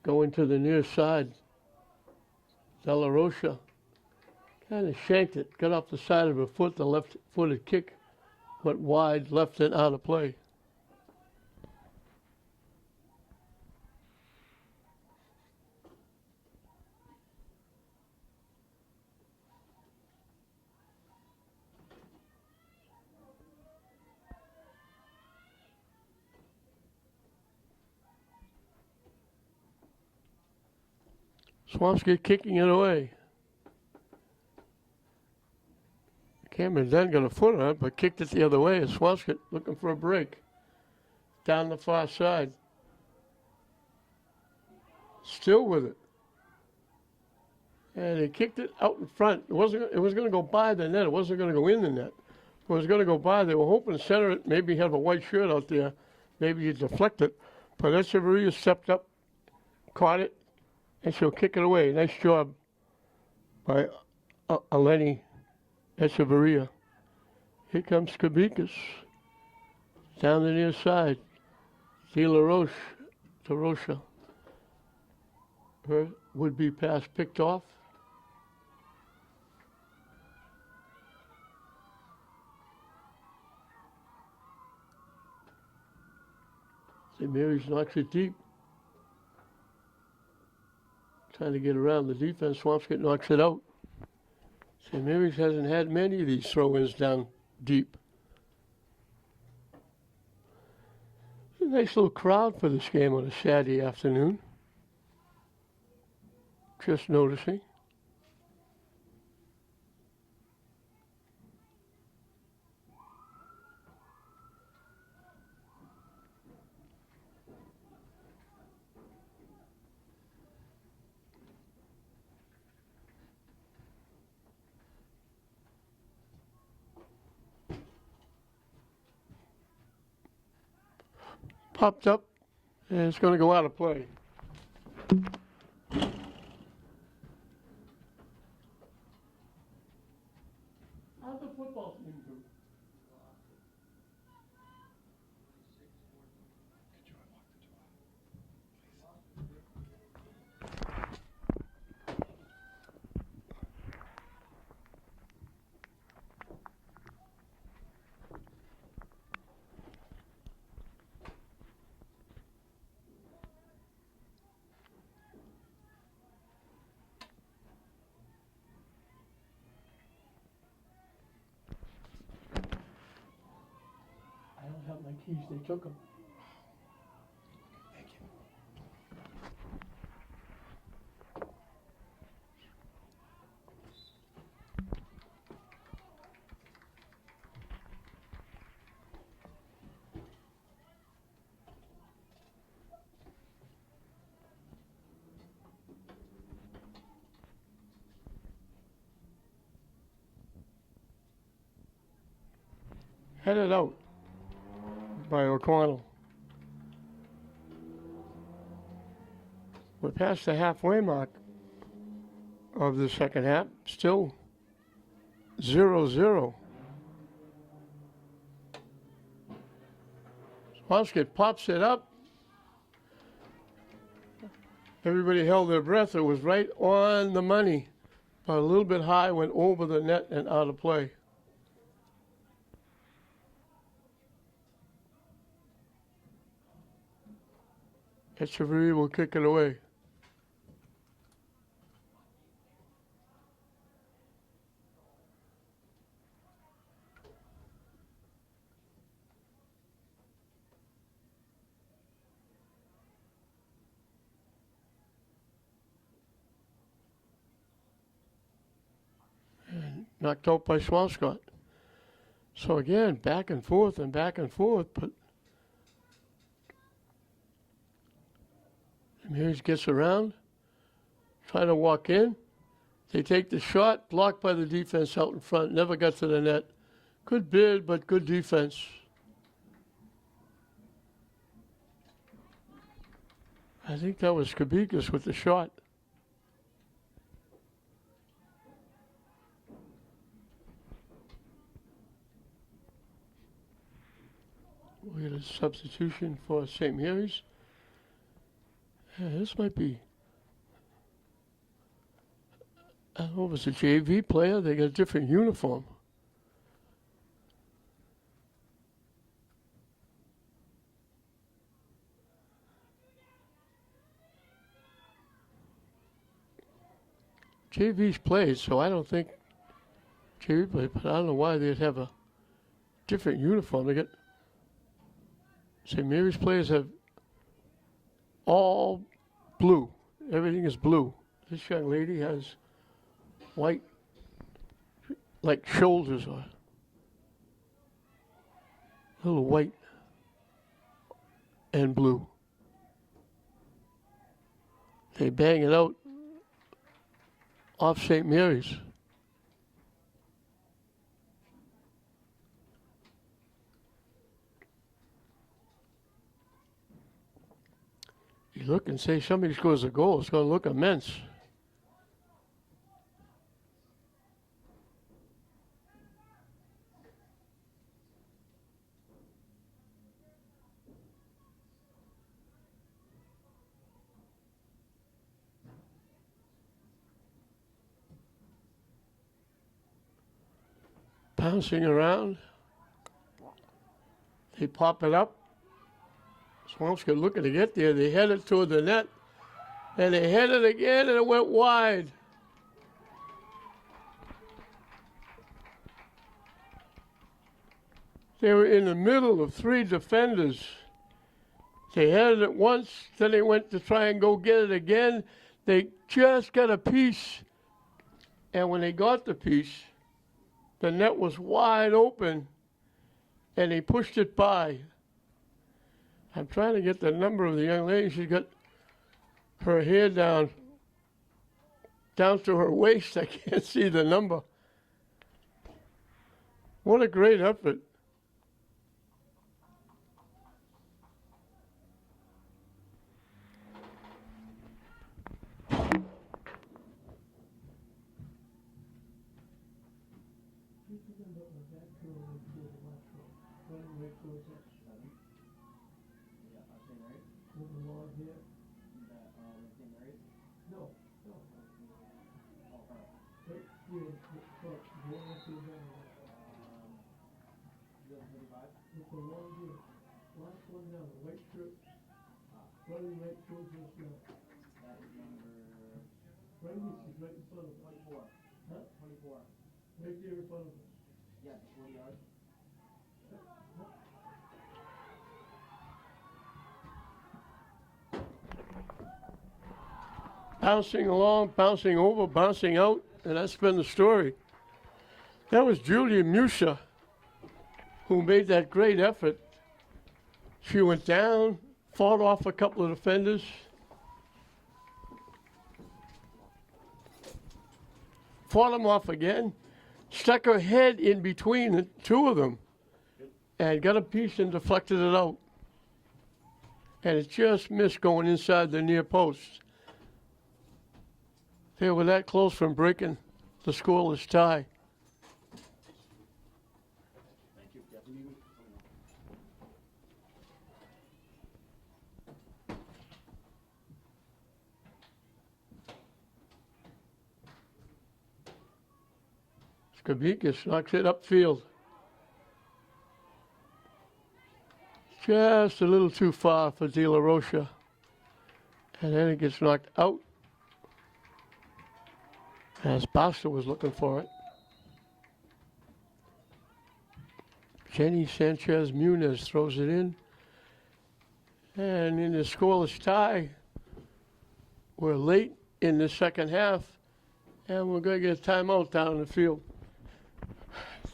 Going to the near side. Della Rocha kind of shanked it. Got off the side of her foot. The left-footed kick went wide, left and out of play. Swampscott kicking it away. Cameron then got a foot on it, but kicked it the other way. And Swampscott looking for a break. Down the far side. Still with it. And he kicked it out in front. It was going to go by the net. It wasn't going to go in the net. It was going to go by. They were hoping to center it, maybe have a white shirt out there. Maybe you deflect it. But Echeverria stepped up, caught it, and she'll kick it away. Nice job by Eleni Echeverria. Here comes Skavikas. Down the near side. De La Roche to Rocha. Her would-be pass picked off. St. Mary's knocks it deep. Trying to get around the defense. Swampscott knocks it out. St. Mary's hasn't had many of these throw-ins down deep. A nice little crowd for this game on a Saturday afternoon. Just noticing. Popped up, and it's going to go out of play. How's the football team do? I don't have my keys, they took them. Thank you. Headed out by O'Connell. We're past the halfway mark of the second half. Still 0-0. Swampscott pops it up. Everybody held their breath. It was right on the money, but a little bit high, went over the net and out of play. Echeverria will kick it away. knocked out by Swampscott. So again, back and forth, but Mears gets around, trying to walk in. They take the shot, blocked by the defense out in front, never got to the net. Good bid, but good defense. I think that was Kabikis with the shot. We had a substitution for St. Mary's. Yeah, this might be, I don't know if it's a JV player. They got a different uniform. JV's played, so I don't think JV played, but I don't know why they'd have a different uniform. They got St. Mary's players have all blue. Everything is blue. This young lady has white, like shoulders or a little white and blue. They bang it out off St. Mary's. You look and say somebody scores a goal, it's going to look immense. Bouncing around. They pop it up. Swampscott looking to get there. They head it toward the net. And they head it again, and it went wide. They were in the middle of three defenders. They headed it once, then they went to try and go get it again. They just got a piece. And when they got the piece, the net was wide open, and they pushed it by. I'm trying to get the number of the young lady. She's got her hair down to her waist. I can't see the number. What a great effort. Bouncing along, bouncing over, bouncing out, and that's been the story. That was Julia Musha who made that great effort. She went down, fought off a couple of defenders, fought them off again, stuck her head in between the two of them, and got a piece and deflected it out. And it just missed going inside the near post. They were that close from breaking the scoreless tie. Skabikis knocks it upfield. Just a little too far for De La Rocha. And then it gets knocked out. As Basta was looking for it. Jenny Sanchez Muniz throws it in. And in the scoreless tie, we're late in the second half, and we're going to get a timeout down in the field.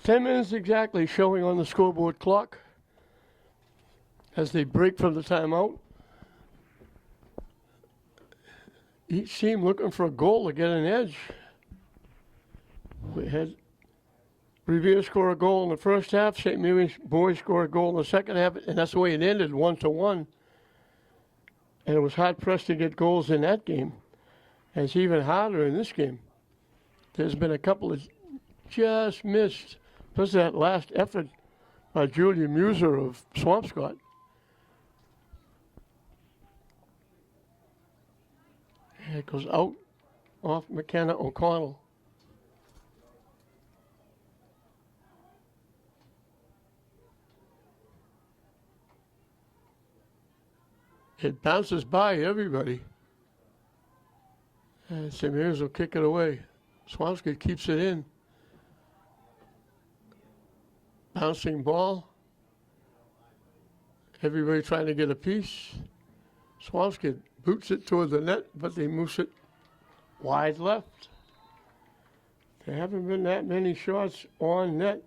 10 minutes exactly showing on the scoreboard clock as they break from the timeout. Each team looking for a goal to get an edge. We had Revere score a goal in the first half. St. Mary's boys score a goal in the second half, and that's the way it ended, 1-1. And it was hard pressed to get goals in that game. And it's even harder in this game. There's been a couple of just missed. Especially that last effort by Julia Muser of Swampscott. And it goes out off McKenna O'Connell. It bounces by everybody. And St. Mary's will kick it away. Swampscott keeps it in. Bouncing ball. Everybody trying to get a piece. Swampscott boots it toward the net, but they moose it wide left. There haven't been that many shots on net.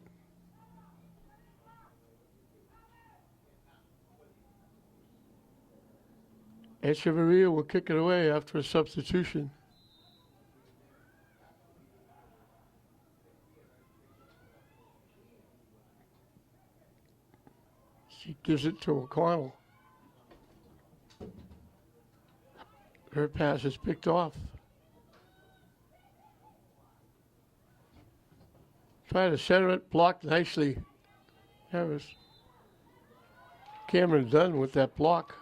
Echeverria will kick it away after a substitution. She gives it to O'Connell. Her pass is picked off. Try to center it, blocked nicely. That was Cameron Dunn with that block.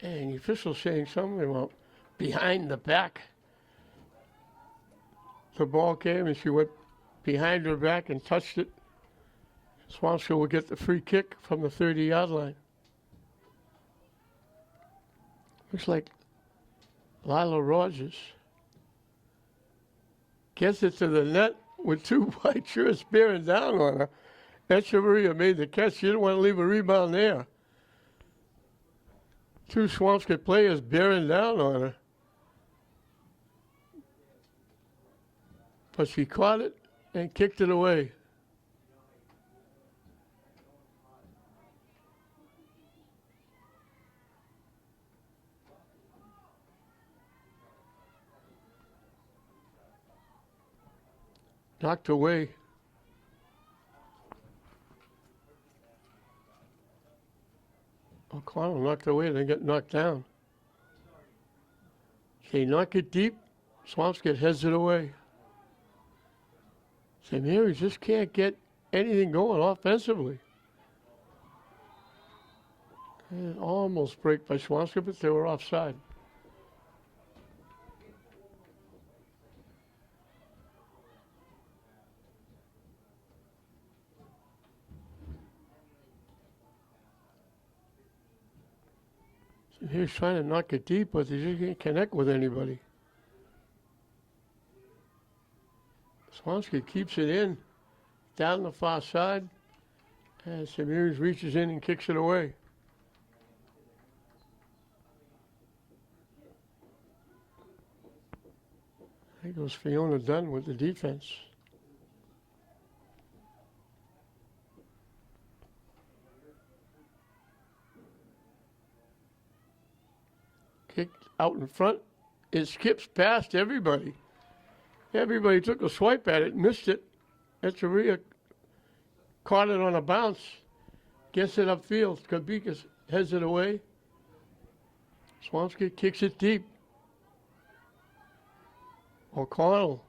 And the official saying something about behind the back. The ball came and she went behind her back and touched it. Swampscott will get the free kick from the 30-yard line. Looks like Lila Rogers gets it to the net with two white shirts bearing down on her. Echeverria made the catch. She didn't want to leave a rebound there. Two Swampscott players bearing down on her. But she caught it and kicked it away. Knocked away. O'Connell knocked away, then get knocked down. They knock it deep. Swampscott heads it away. St. Mary's just can't get anything going offensively. And almost break by Swampscott, but they were offside. St. Mary's trying to knock it deep, but they just can't connect with anybody. Swampscott keeps it in, down the far side, and St. Mary's reaches in and kicks it away. There goes Fiona Dunn with the defense. Kicked out in front. It skips past everybody. Everybody took a swipe at it, missed it. Echeverria caught it on a bounce, gets it upfield. Kabikas heads it away. Swampscott kicks it deep. O'Connell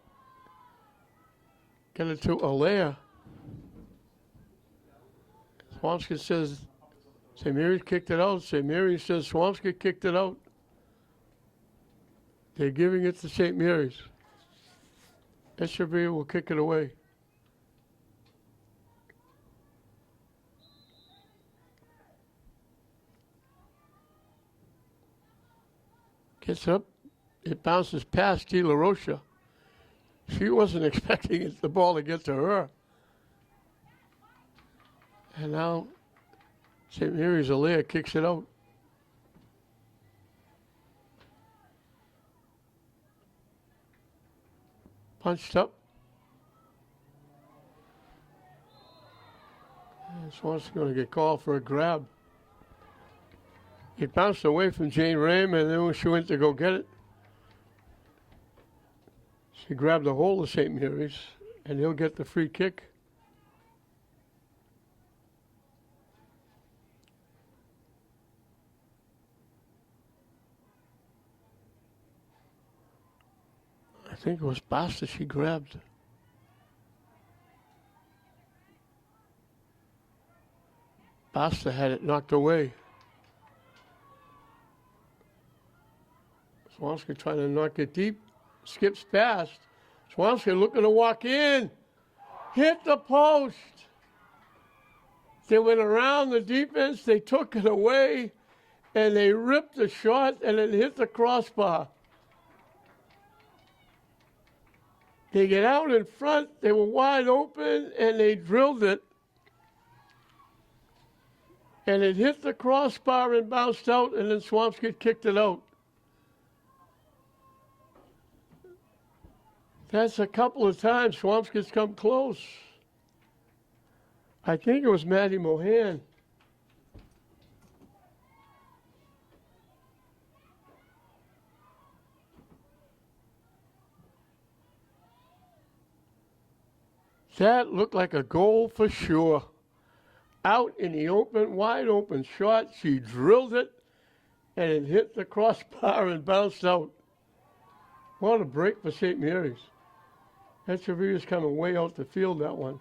get it to Alea. Swampscott says St. Mary's kicked it out. St. Mary's says Swampscott kicked it out. They're giving it to St. Mary's. Echeverria will kick it away. Gets up. It bounces past De La Rocha. She wasn't expecting the ball to get to her. And now St. Mary's Alea kicks it out. punched up. And Swanscott's going to get called for a grab. It bounced away from Jane Ram, and then when she went to go get it, she grabbed a hold of St. Mary's, and he'll get the free kick. I think it was Basta she grabbed. Basta had it knocked away. Swampscott trying to knock it deep. Skips past. Swampscott looking to walk in. Hit the post. They went around the defense. They took it away. And they ripped the shot and it hit the crossbar. They get out in front. They were wide open and they drilled it. And it hit the crossbar and bounced out, and then Swampscott kicked it out. That's a couple of times Swampscott's come close. I think it was Maddie Mohan. That looked like a goal for sure. Out in the open, wide open shot. She drilled it, and it hit the crossbar and bounced out. What a break for St. Mary's. Echeverria's coming way out the field, that one.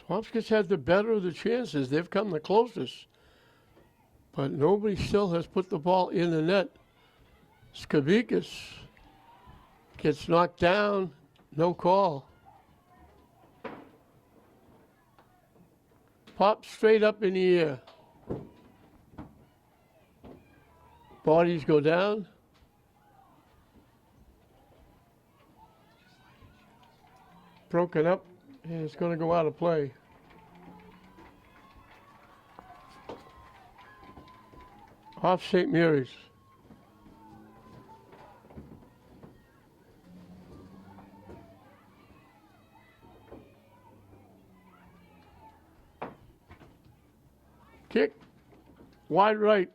Swampscott's had the better of the chances. They've come the closest. But nobody still has put the ball in the net. Skavikas gets knocked down, no call. Pops straight up in the air. Bodies go down. Broken up, and it's going to go out of play. Off St. Mary's. Kick, wide right.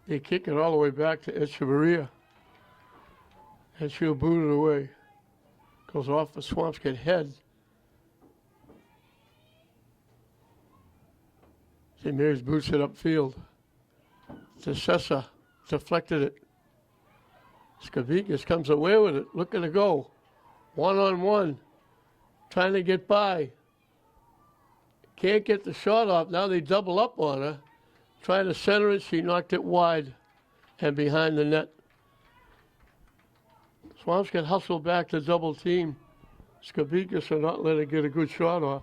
They kick it all the way back to Echeverria. And she'll boot it away. Goes off the Swampscott head. St. Mary's boots it upfield. Sessa deflected it. Skavikas comes away with it. Looking to go. One-on-one. Trying to get by. Can't get the shot off. Now they double up on her. Trying to center it, she knocked it wide and behind the net. Swampscott hustled back to double team. Skavikas are not letting her get a good shot off.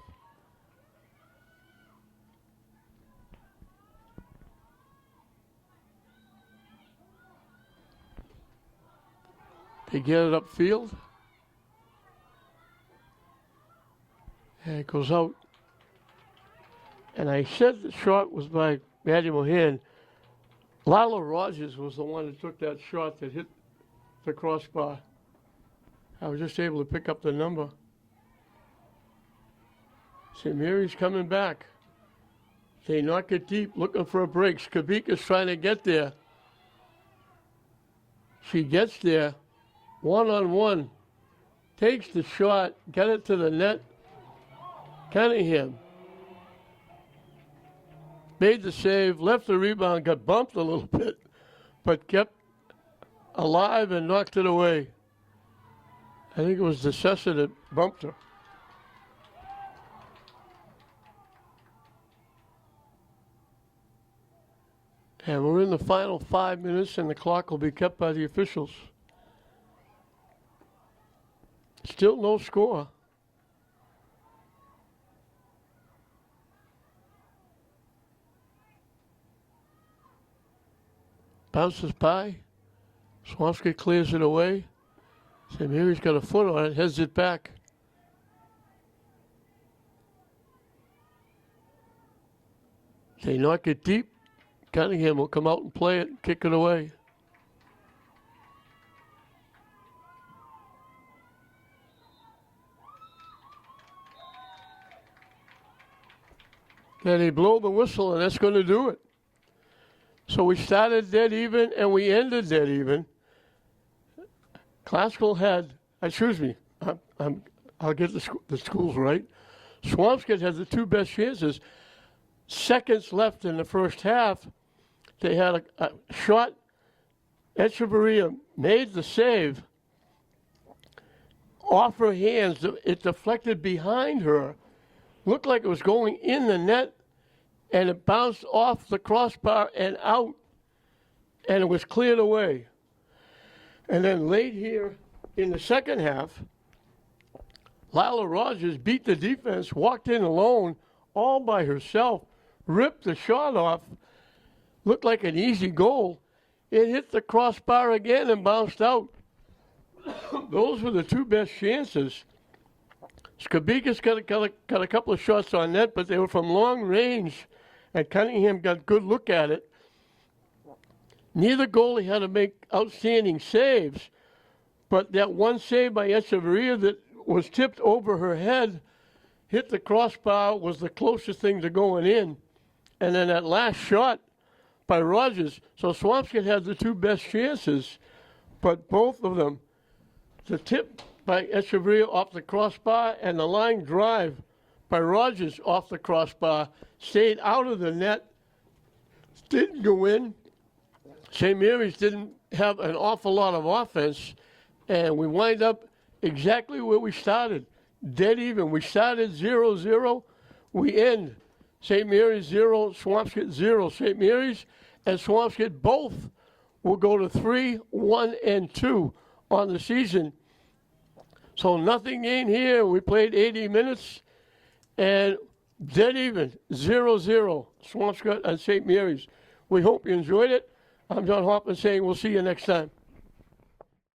They get it upfield. And it goes out. And I said the shot was by Maddie Mohan. Lila Rogers was the one that took that shot that hit the crossbar. I was just able to pick up the number. St. Mary's coming back. They knock it deep, looking for a break. Skavikas trying to get there. She gets there, one-on-one. Takes the shot, get it to the net. Cunningham made the save, left the rebound, got bumped a little bit, but kept alive and knocked it away. I think it was the Sessa that bumped her. And we're in the final 5 minutes, and the clock will be kept by the officials. Still no score. Bounces by. Swampscott clears it away. St. Mary's got a foot on it, heads it back. They knock it deep. Cunningham will come out and play it, kick it away. Then they blow the whistle, and that's going to do it. So we started dead even, and we ended dead even. Classical had, excuse me, I'll get the schools right. Swampscott had the two best chances. Seconds left in the first half. They had a shot. Echeverria made the save. Off her hands, it deflected behind her. Looked like it was going in the net, and it bounced off the crossbar and out, and it was cleared away. And then late here in the second half, Lila Rogers beat the defense, walked in alone, all by herself, ripped the shot off, looked like an easy goal. It hit the crossbar again and bounced out. Those were the two best chances. Skabika's got a couple of shots on net, but they were from long range, and Cunningham got a good look at it. Neither goalie had to make outstanding saves, but that one save by Echeverria that was tipped over her head, hit the crossbar, was the closest thing to going in. And then that last shot by Rogers. So Swampscott had the two best chances, but both of them, the tip by Echeverria off the crossbar and the line drive by Rogers off the crossbar, stayed out of the net, didn't go in. St. Mary's didn't have an awful lot of offense, and we wind up exactly where we started, dead even. We started 0-0, we end St. Mary's 0, Swampscott 0. St. Mary's and Swampscott both will go to 3-1-2 on the season. So nothing gained here. We played 80 minutes and dead even, 0-0, Swampscott and St. Mary's. We hope you enjoyed it. I'm John Hoffman saying we'll see you next time.